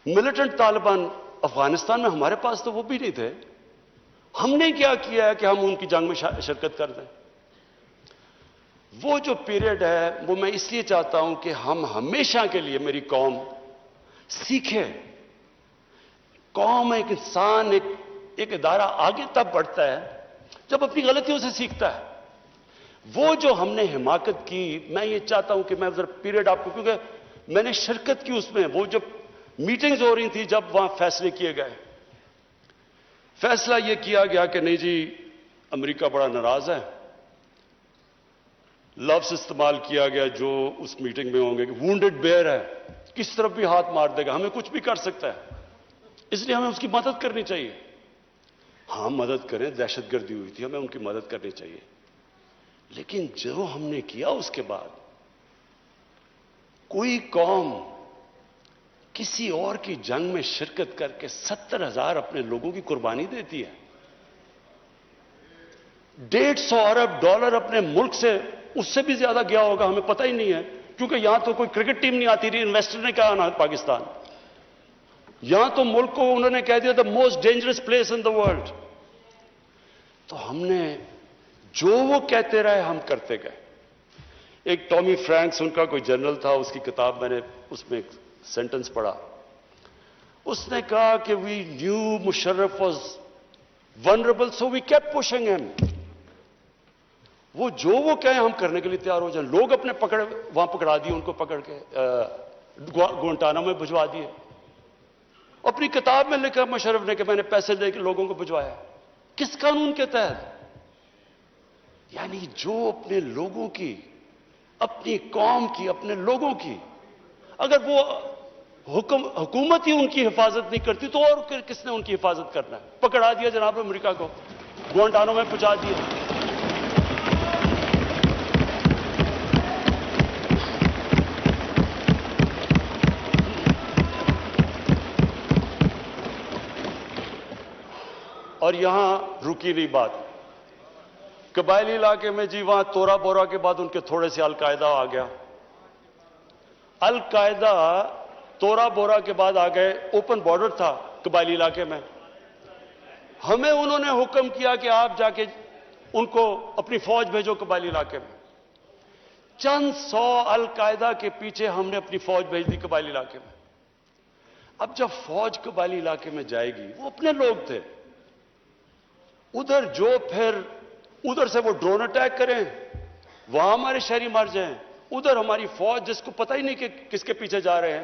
ملیٹنٹ طالبان افغانستان میں، ہمارے پاس تو وہ بھی نہیں تھے، ہم نے کیا کیا ہے کہ ہم ان کی جنگ میں شرکت کر دیں؟ وہ جو پیریڈ ہے وہ میں اس لیے چاہتا ہوں کہ ہم ہمیشہ کے لیے، میری قوم سیکھے۔ قوم، ایک انسان، ایک ادارہ آگے تب بڑھتا ہے جب اپنی غلطیوں سے سیکھتا ہے۔ وہ جو ہم نے حماقت کی، میں یہ چاہتا ہوں کہ میں ذرا پیریڈ آپ کو، کیونکہ میں نے شرکت کی اس میں، وہ جب میٹنگز ہو رہی تھی، جب وہاں فیصلے کیے گئے، فیصلہ یہ کیا گیا کہ نہیں جی امریکہ بڑا ناراض ہے، لفظ استعمال کیا گیا جو اس میٹنگ میں ہوں گے کہ وونڈڈ بیئر ہے، کس طرف بھی ہاتھ مار دے گا، ہمیں کچھ بھی کر سکتا ہے، اس لیے ہمیں اس کی مدد کرنی چاہیے۔ ہاں مدد کریں، دہشت گردی ہوئی تھی، ہمیں ان کی مدد کرنی چاہیے، لیکن جو ہم نے کیا اس کے بعد، کوئی قوم کسی اور کی جنگ میں شرکت کر کے 70,000 اپنے لوگوں کی قربانی دیتی ہے، 150 ارب ڈالر اپنے ملک سے، اس سے بھی زیادہ گیا ہوگا، ہمیں پتہ ہی نہیں ہے، کیونکہ یہاں تو کوئی کرکٹ ٹیم نہیں آتی رہی، انویسٹر نے کہا نا پاکستان، یہاں تو ملک کو انہوں نے کہہ دیا the most dangerous place in the world. تو ہم نے جو وہ کہتے رہے ہم کرتے گئے۔ ایک ٹامی فرینکس ان کا کوئی جنرل تھا، اس کی کتاب میں نے اس میں ایک سینٹنس پڑھا، اس نے کہا کہ we knew Musharraf was vulnerable so we kept pushing him. وہ جو وہ کہیں ہم کرنے کے لیے تیار ہو جائیں۔ لوگ اپنے وہاں پکڑا دیے، ان کو پکڑ کے گوانٹانامو میں بھجوا دیے۔ اپنی کتاب میں لکھا مشرف نے کہ میں نے پیسے دے کے لوگوں کو بھجوایا، کس قانون کے تحت؟ یعنی جو اپنے لوگوں کی، اپنی قوم کی، اپنے لوگوں کی، اگر وہ حکومت ہی ان کی حفاظت نہیں کرتی تو اور کس نے ان کی حفاظت کرنا ہے؟ پکڑا دیا جناب امریکہ کو، گوانٹانامو میں پہنچا دیا۔ اور یہاں رکی نہیں بات، قبائلی علاقے میں جی وہاں تورا بورا کے بعد ان کے تھوڑے سے القاعدہ آ گیا، القاعدہ تورا بورا کے بعد آ گئے، اوپن بارڈر تھا قبائلی علاقے میں، ہمیں انہوں نے حکم کیا کہ آپ جا کے ان کو اپنی فوج بھیجو قبائلی علاقے میں۔ چند سو القاعدہ کے پیچھے ہم نے اپنی فوج بھیج دی قبائلی علاقے میں۔ اب جب فوج قبائلی علاقے میں جائے گی، وہ اپنے لوگ تھے، ادھر جو پھر ادھر سے وہ ڈرون اٹیک کریں، وہاں ہمارے شہری مر جائیں، ادھر ہماری فوج جس کو پتہ ہی نہیں کہ کس کے پیچھے جا رہے ہیں،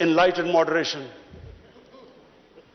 enlightened moderation.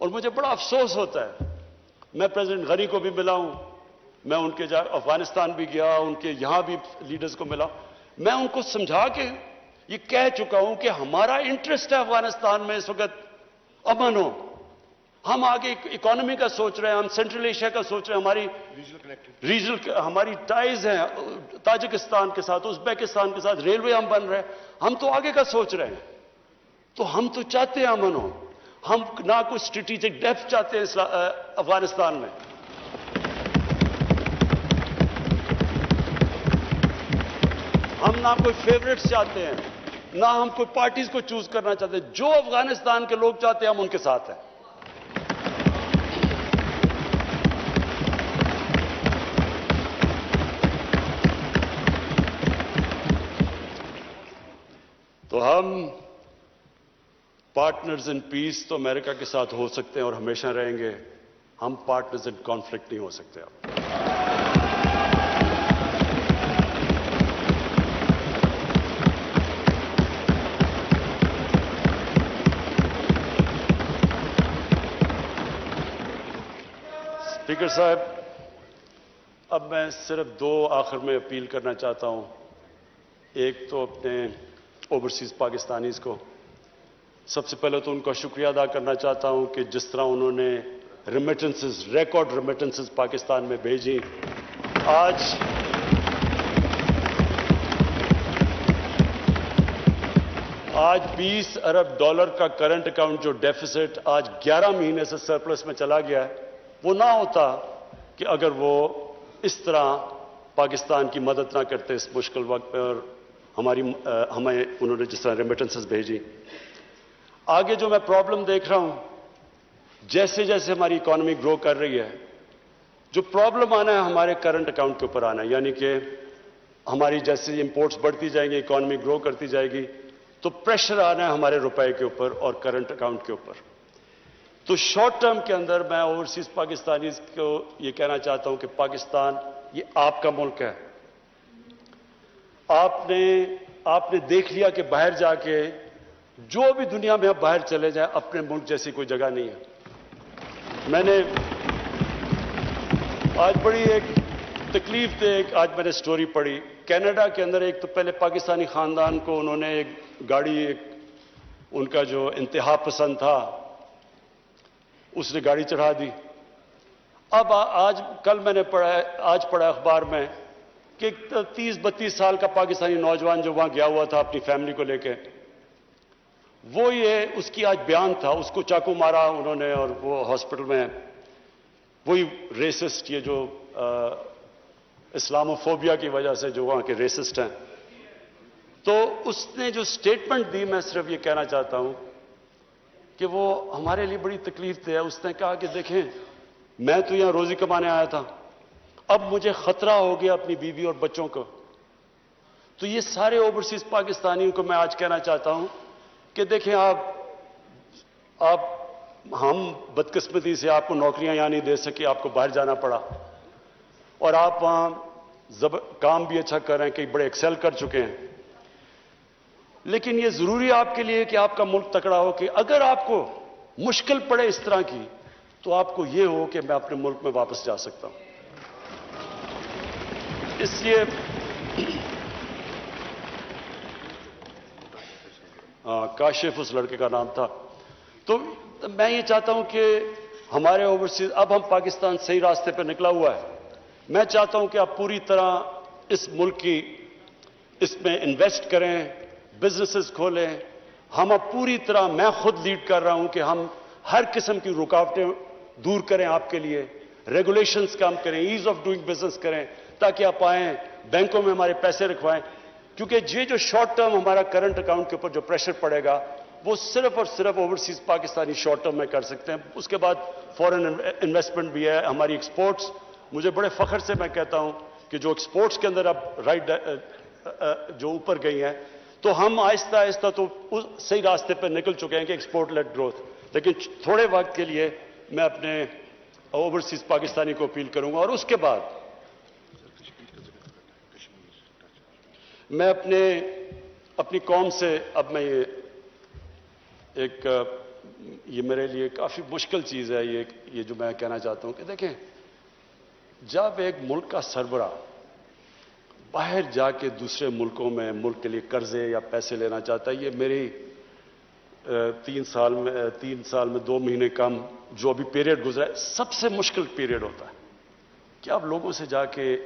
اور مجھے بڑا افسوس ہوتا ہے. میں پریزیڈنٹ غنی کو بھی ملا ہوں, میں ان کے افغانستان بھی گیا, ان کے یہاں بھی لیڈرز کو ملا. میں ان کو سمجھا کے یہ کہہ چکا ہوں کہ ہمارا انٹرسٹ ہے افغانستان میں اس وقت امن ہو. ہم آگے اکانومی کا سوچ رہے ہیں, ہم سینٹرل ایشیا کا سوچ رہے ہیں, ہماری ریجنل ہماری ٹائز ہیں تاجکستان کے ساتھ, ازبیکستان کے ساتھ, ریلوے ہم بن رہے ہیں, ہم تو آگے کا سوچ رہے ہیں. تو ہم تو چاہتے ہیں امن ہو. ہم نہ کوئی اسٹریٹجک ڈیپتھ چاہتے ہیں افغانستان میں. ہم نہ کوئی فیوریٹس چاہتے ہیں, نہ ہم کوئی پارٹیز کو چوز کرنا چاہتے ہیں. جو افغانستان کے لوگ چاہتے ہیں ہم ان کے ساتھ ہیں. تو ہم پارٹنرز ان پیس تو امریکہ کے ساتھ ہو سکتے ہیں اور ہمیشہ رہیں گے. ہم پارٹنرز ان کانفلکٹ نہیں ہو سکتے. اب اسپیکر صاحب, اب میں صرف دو آخر میں اپیل کرنا چاہتا ہوں. ایک تو اپنے اوورسیز پاکستانیز کو, سب سے پہلے تو ان کا شکریہ ادا کرنا چاہتا ہوں کہ جس طرح انہوں نے ریمیٹنسز, ریکارڈ ریمیٹنسز پاکستان میں بھیجی. آج $20 ارب کا کرنٹ اکاؤنٹ جو ڈیفیسٹ آج 11 مہینے سے سرپلس میں چلا گیا ہے, وہ نہ ہوتا کہ اگر وہ اس طرح پاکستان کی مدد نہ کرتے اس مشکل وقت پہ, اور ہمیں انہوں نے جس طرح ریمیٹنسز بھیجی. آگے جو میں پرابلم دیکھ رہا ہوں, جیسے جیسے ہماری اکانومی گرو کر رہی ہے, جو پرابلم آنا ہے ہمارے کرنٹ اکاؤنٹ کے اوپر آنا ہے. یعنی کہ ہماری جیسے امپورٹس بڑھتی جائیں گی, اکانومی گرو کرتی جائے گی, تو پریشر آنا ہے ہمارے روپے کے اوپر اور کرنٹ اکاؤنٹ کے اوپر. تو شارٹ ٹرم کے اندر میں اوورسیز پاکستانیز کو یہ کہنا چاہتا ہوں کہ پاکستان یہ آپ کا ملک ہے. آپ نے دیکھ لیا کہ باہر جا کے جو بھی دنیا میں آپ باہر چلے جائیں, اپنے ملک جیسی کوئی جگہ نہیں ہے. میں نے آج بڑی ایک تکلیف دہ آج میں نے سٹوری پڑھی. کینیڈا کے اندر ایک تو پہلے پاکستانی خاندان کو انہوں نے ایک گاڑی, ان کا جو انتہا پسند تھا, اس نے گاڑی چڑھا دی. اب کل میں نے پڑھا اخبار میں کہ 30-32 سال کا پاکستانی نوجوان جو وہاں گیا ہوا تھا اپنی فیملی کو لے کے, وہ اس کی آج بیان تھا, اس کو چاقو مارا انہوں نے اور وہ ہاسپٹل میں. وہی ریسسٹ, یہ جو اسلاموفوبیا کی وجہ سے جو وہاں کے ریسسٹ ہیں. تو اس نے جو سٹیٹمنٹ دی, میں صرف یہ کہنا چاہتا ہوں کہ وہ ہمارے لیے بڑی تکلیف دہ ہے. اس نے کہا کہ دیکھیں, میں تو یہاں روزی کمانے آیا تھا, اب مجھے خطرہ ہو گیا اپنی بیوی اور بچوں کو. تو یہ سارے اوورسیز پاکستانیوں کو میں آج کہنا چاہتا ہوں کہ دیکھیں, ہم بدقسمتی سے آپ کو نوکریاں یہاں نہیں دے سکے, آپ کو باہر جانا پڑا, اور آپ وہاں کام بھی اچھا کر رہے ہیں, کئی بڑے ایکسل کر چکے ہیں. لیکن یہ ضروری آپ کے لیے کہ آپ کا ملک تکڑا ہو, کہ اگر آپ کو مشکل پڑے اس طرح کی, تو آپ کو یہ ہو کہ میں اپنے ملک میں واپس جا سکتا ہوں. اس لیے کاشف اس لڑکے کا نام تھا. تو میں یہ چاہتا ہوں کہ ہمارے اوورسیز, اب ہم پاکستان صحیح راستے پہ نکلا ہوا ہے. میں چاہتا ہوں کہ آپ پوری طرح اس ملک کی اس میں انویسٹ کریں, بزنسز کھولیں. ہم اب پوری طرح, میں خود لیڈ کر رہا ہوں کہ ہم ہر قسم کی رکاوٹیں دور کریں آپ کے لیے, ریگولیشنز کم کریں, ایز آف ڈوئنگ بزنس کریں, تاکہ آپ آئیں, بینکوں میں ہمارے پیسے رکھوائیں. کیونکہ یہ جو شارٹ ٹرم ہمارا کرنٹ اکاؤنٹ کے اوپر جو پریشر پڑے گا, وہ صرف اور صرف اوورسیز پاکستانی شارٹ ٹرم میں کر سکتے ہیں. اس کے بعد فورن انویسٹمنٹ بھی ہے, ہماری ایکسپورٹس. مجھے بڑے فخر سے میں کہتا ہوں کہ جو ایکسپورٹس کے اندر اب جو اوپر گئی ہیں, تو ہم آہستہ آہستہ تو صحیح راستے پہ نکل چکے ہیں کہ ایکسپورٹ لیڈ گروتھ. لیکن تھوڑے وقت کے لیے میں اپنے اوورسیز پاکستانی کو اپیل کروں گا, اور اس کے بعد میں اپنی قوم سے اب میں یہ ایک یہ میرے لیے کافی مشکل چیز ہے یہ جو میں کہنا چاہتا ہوں کہ دیکھیں، جب ایک ملک کا سربراہ باہر جا کے دوسرے ملکوں میں ملک کے لیے قرضے یا پیسے لینا چاہتا ہے، یہ میری 3 سال میں 2 مہینے کم جو ابھی پیریڈ گزرا ہے، سب سے مشکل پیریڈ ہوتا ہے کہ آپ لوگوں سے جا کے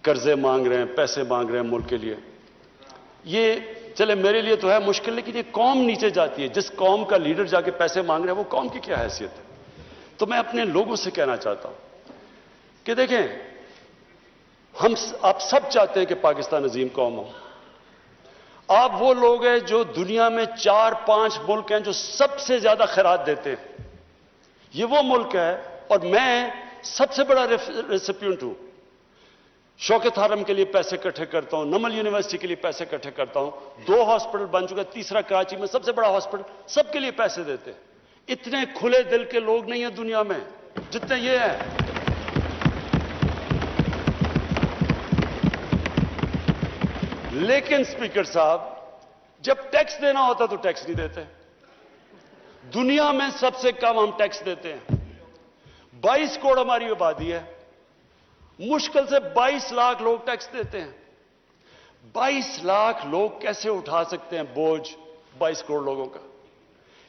قرضے مانگ رہے ہیں، پیسے مانگ رہے ہیں ملک کے لیے. یہ چلے میرے لیے تو ہے مشکل، لیکن یہ قوم نیچے جاتی ہے. جس قوم کا لیڈر جا کے پیسے مانگ رہے ہیں وہ قوم کی کیا حیثیت ہے؟ تو میں اپنے لوگوں سے کہنا چاہتا ہوں کہ دیکھیں، آپ سب چاہتے ہیں کہ پاکستان عظیم قوم ہو. آپ وہ لوگ ہیں جو دنیا میں 4-5 ملک ہیں جو سب سے زیادہ خیرات دیتے ہیں. یہ وہ ملک ہے، اور میں سب سے بڑا ریسیپینٹ ہوں. شوکت حرم کے لیے پیسے اکٹھے کرتا ہوں، نمل یونیورسٹی کے لیے پیسے اکٹھے کرتا ہوں. 2 ہاسپٹل بن چکا، تیسرا کراچی میں سب سے بڑا ہاسپٹل، سب کے لیے پیسے دیتے ہیں. اتنے کھلے دل کے لوگ نہیں ہیں دنیا میں جتنے یہ ہیں. لیکن اسپیکر صاحب، جب ٹیکس دینا ہوتا تو ٹیکس نہیں دیتے. دنیا میں سب سے کم ہم ٹیکس دیتے ہیں. 22 کروڑ ہماری آبادی ہے، مشکل سے 22 لاکھ لوگ ٹیکس دیتے ہیں. 22 لاکھ لوگ کیسے اٹھا سکتے ہیں بوجھ 22 کروڑ لوگوں کا؟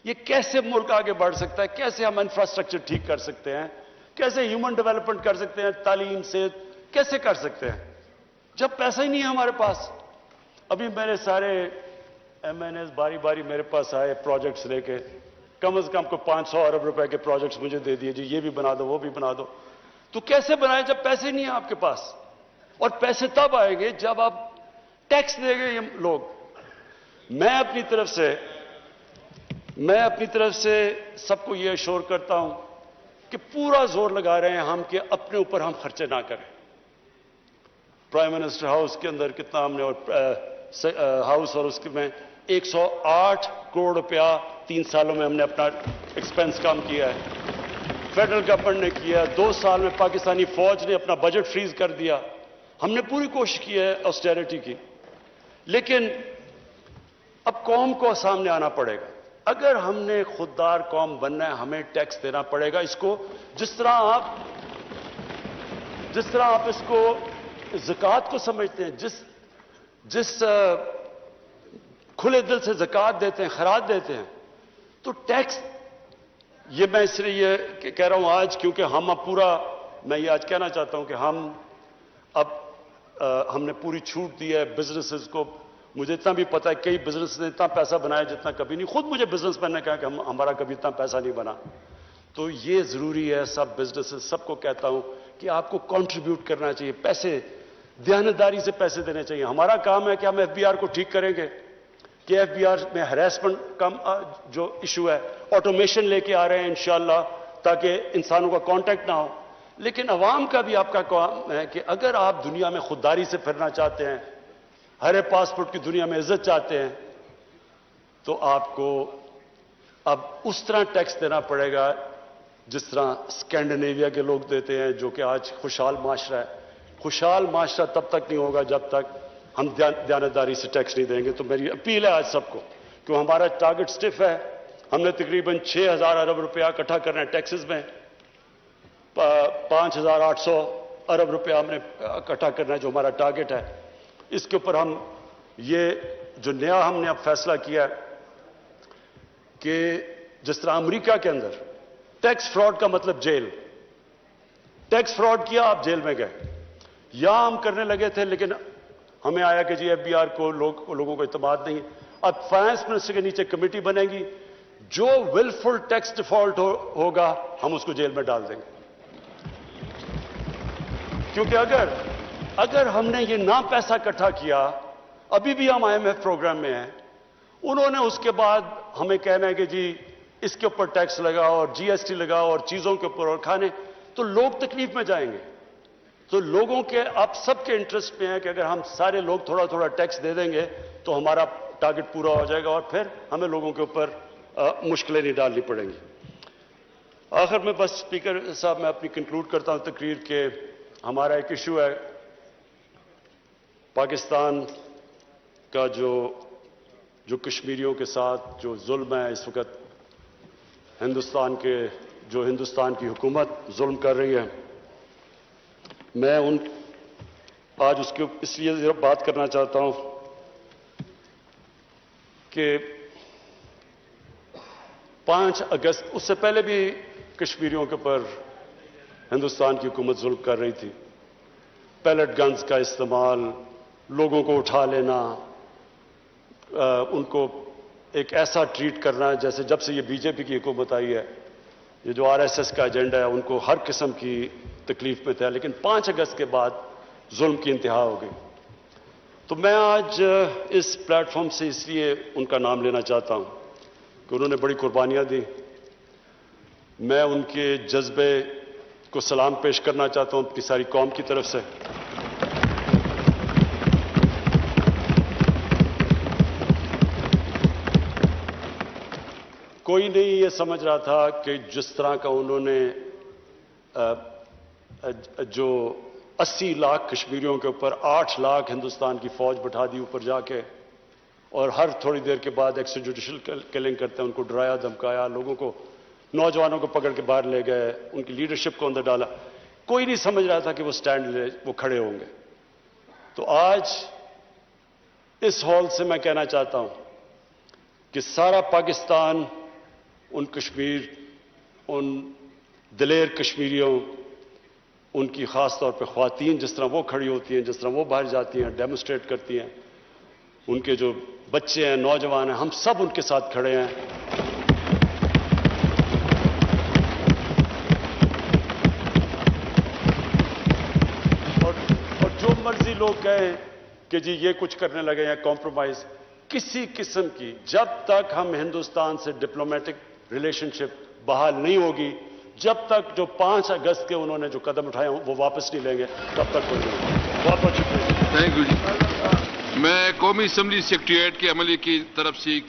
یہ کیسے ملک آگے بڑھ سکتا ہے؟ کیسے ہم انفراسٹرکچر ٹھیک کر سکتے ہیں؟ کیسے ہیومن ڈیولپمنٹ کر سکتے ہیں؟ تعلیم سے کیسے کر سکتے ہیں جب پیسہ ہی نہیں ہے ہمارے پاس؟ ابھی میرے سارے ایم این ایز باری باری میرے پاس آئے پروجیکٹس لے کے، کم از کم کو 500 ارب روپے کے پروجیکٹس مجھے دے دیے، جی یہ بھی بنا دو وہ بھی بنا دو. تو کیسے بنائیں جب پیسے نہیں ہیں آپ کے پاس؟ اور پیسے تب آئیں گے جب آپ ٹیکس دیں گے یہ لوگ. میں اپنی طرف سے سب کو یہ اشور کرتا ہوں کہ پورا زور لگا رہے ہیں ہم کہ اپنے اوپر ہم خرچے نہ کریں. پرائم منسٹر ہاؤس کے اندر کتنا ہم نے، اور ہاؤس اور اس کے میں 108 کروڑ روپیہ 3 سالوں میں ہم نے اپنا ایکسپینس کام کیا ہے. فیڈرل گورنمنٹ نے کیا ہے. 2 سال میں پاکستانی فوج نے اپنا بجٹ فریز کر دیا. ہم نے پوری کوشش کی ہے آسٹیرٹی کی. لیکن اب قوم کو سامنے آنا پڑے گا. اگر ہم نے خوددار قوم بننا ہے ہمیں ٹیکس دینا پڑے گا. اس کو جس طرح آپ اس کو زکوٰۃ کو سمجھتے ہیں، جس کھلے دل سے زکوٰۃ دیتے ہیں، خیرات دیتے ہیں، تو ٹیکس، یہ میں اس لیے یہ کہہ رہا ہوں آج کیونکہ ہم اب میں یہ آج کہنا چاہتا ہوں کہ ہم نے پوری چھوٹ دی ہے بزنسز کو. مجھے اتنا بھی پتا ہے کئی بزنس نے اتنا پیسہ بنایا جتنا کبھی نہیں. خود مجھے بزنس مین نے کہا کہ ہمارا کبھی اتنا پیسہ نہیں بنا. تو یہ ضروری ہے، سب بزنسز سب کو کہتا ہوں کہ آپ کو کنٹریبیوٹ کرنا چاہیے. پیسے دیانتداری سے پیسے دینے چاہیے. ہمارا کام ہے کہ ہم ایف بی آر کو ٹھیک کریں گے کہ ایف بی آر میں ہراسمنٹ کا جو ایشو ہے آٹومیشن لے کے آ رہے ہیں انشاءاللہ تاکہ انسانوں کا کانٹیکٹ نہ ہو. لیکن عوام کا بھی آپ کا کام ہے کہ اگر آپ دنیا میں خودداری سے پھرنا چاہتے ہیں، ہر پاسپورٹ کی دنیا میں عزت چاہتے ہیں، تو آپ کو اب اس طرح ٹیکس دینا پڑے گا جس طرح اسکینڈینیویا کے لوگ دیتے ہیں، جو کہ آج خوشحال معاشرہ ہے. خوشحال معاشرہ تب تک نہیں ہوگا جب تک ہم دیانتداری سے ٹیکس نہیں دیں گے. تو میری اپیل ہے آج سب کو کہ ہمارا ٹارگٹ سٹف ہے. ہم نے تقریباً 6,000 ارب روپیہ اکٹھا کرنا ہے ٹیکسز میں. 5,800 ارب روپیہ ہم نے اکٹھا کرنا ہے جو ہمارا ٹارگٹ ہے. اس کے اوپر ہم یہ جو نیا ہم نے اب فیصلہ کیا ہے کہ جس طرح امریکہ کے اندر ٹیکس فراڈ کا مطلب جیل. ٹیکس فراڈ کیا آپ جیل میں گئے. یہاں ہم کرنے لگے تھے لیکن ہمیں آیا کہ جی ایف بی آر کو لوگوں کو اعتماد نہیں. اب فائنانس منسٹر کے نیچے کمیٹی بنے گی، جو ولفل ٹیکس ڈیفالٹ ہوگا ہم اس کو جیل میں ڈال دیں گے. کیونکہ اگر ہم نے یہ نہ پیسہ اکٹھا کیا، ابھی بھی ہم آئی ایم ایف پروگرام میں ہیں، انہوں نے اس کے بعد ہمیں کہنا ہے کہ جی اس کے اوپر ٹیکس لگاؤ اور جی ایس ٹی لگاؤ اور چیزوں کے اوپر اور کھانے، تو لوگ تکلیف میں جائیں گے. تو لوگوں کے آپ سب کے انٹرسٹ میں ہے کہ اگر ہم سارے لوگ تھوڑا تھوڑا ٹیکس دے دیں گے تو ہمارا ٹارگٹ پورا ہو جائے گا اور پھر ہمیں لوگوں کے اوپر مشکلیں نہیں ڈالنی پڑیں گی. آخر میں بس اسپیکر صاحب میں اپنی کنکلوڈ کرتا ہوں تقریر کہ ہمارا ایک ایشو ہے پاکستان کا جو کشمیریوں کے ساتھ جو ظلم ہے اس وقت ہندوستان کی حکومت ظلم کر رہی ہے، میں آج اس لیے بات کرنا چاہتا ہوں کہ 5 اگست، اس سے پہلے بھی کشمیریوں کے اوپر ہندوستان کی حکومت ظلم کر رہی تھی۔ پیلٹ گنز کا استعمال، لوگوں کو اٹھا لینا، ان کو ایک ایسا ٹریٹ کرنا جیسے جب سے یہ بی جے پی کی حکومت آئی ہے، یہ جو آر ایس ایس کا ایجنڈا ہے، ان کو ہر قسم کی تکلیف میں تھا، لیکن 5 اگست کے بعد ظلم کی انتہا ہو گئی۔ تو میں آج اس پلیٹ فارم سے اس لیے ان کا نام لینا چاہتا ہوں کہ انہوں نے بڑی قربانیاں دی۔ میں ان کے جذبے کو سلام پیش کرنا چاہتا ہوں اپنی ساری قوم کی طرف سے۔ کوئی نہیں یہ سمجھ رہا تھا کہ جس طرح کا انہوں نے جو 80 لاکھ کشمیریوں کے اوپر 8 لاکھ ہندوستان کی فوج بٹھا دی اوپر جا کے، اور ہر تھوڑی دیر کے بعد ایکسٹرا جوڈیشل کلنگ کرتے ہیں، ان کو ڈرایا دھمکایا، لوگوں کو، نوجوانوں کو پکڑ کے باہر لے گئے، ان کی لیڈرشپ کو اندر ڈالا، کوئی نہیں سمجھ رہا تھا کہ وہ کھڑے ہوں گے۔ تو آج اس ہال سے میں کہنا چاہتا ہوں کہ سارا پاکستان ان دلیر کشمیریوں، ان کی خاص طور پہ خواتین جس طرح وہ کھڑی ہوتی ہیں، جس طرح وہ باہر جاتی ہیں، ڈیمونسٹریٹ کرتی ہیں، ان کے جو بچے ہیں، نوجوان ہیں، ہم سب ان کے ساتھ کھڑے ہیں۔ اور جو مرضی لوگ کہیں کہ جی یہ کچھ کرنے لگے ہیں کمپرومائز، کسی قسم کی، جب تک ہم ہندوستان سے ڈپلومیٹک ریلیشن شپ بحال نہیں ہوگی، جب تک جو 5 اگست کے انہوں نے جو قدم اٹھائے ہیں وہ واپس نہیں لیں گے، تب تک کوئی نہیں۔ بہت بہت شکریہ۔ تھینک یو جی۔ میں قومی اسمبلی سیکریٹریٹ کے عملے کی طرف سے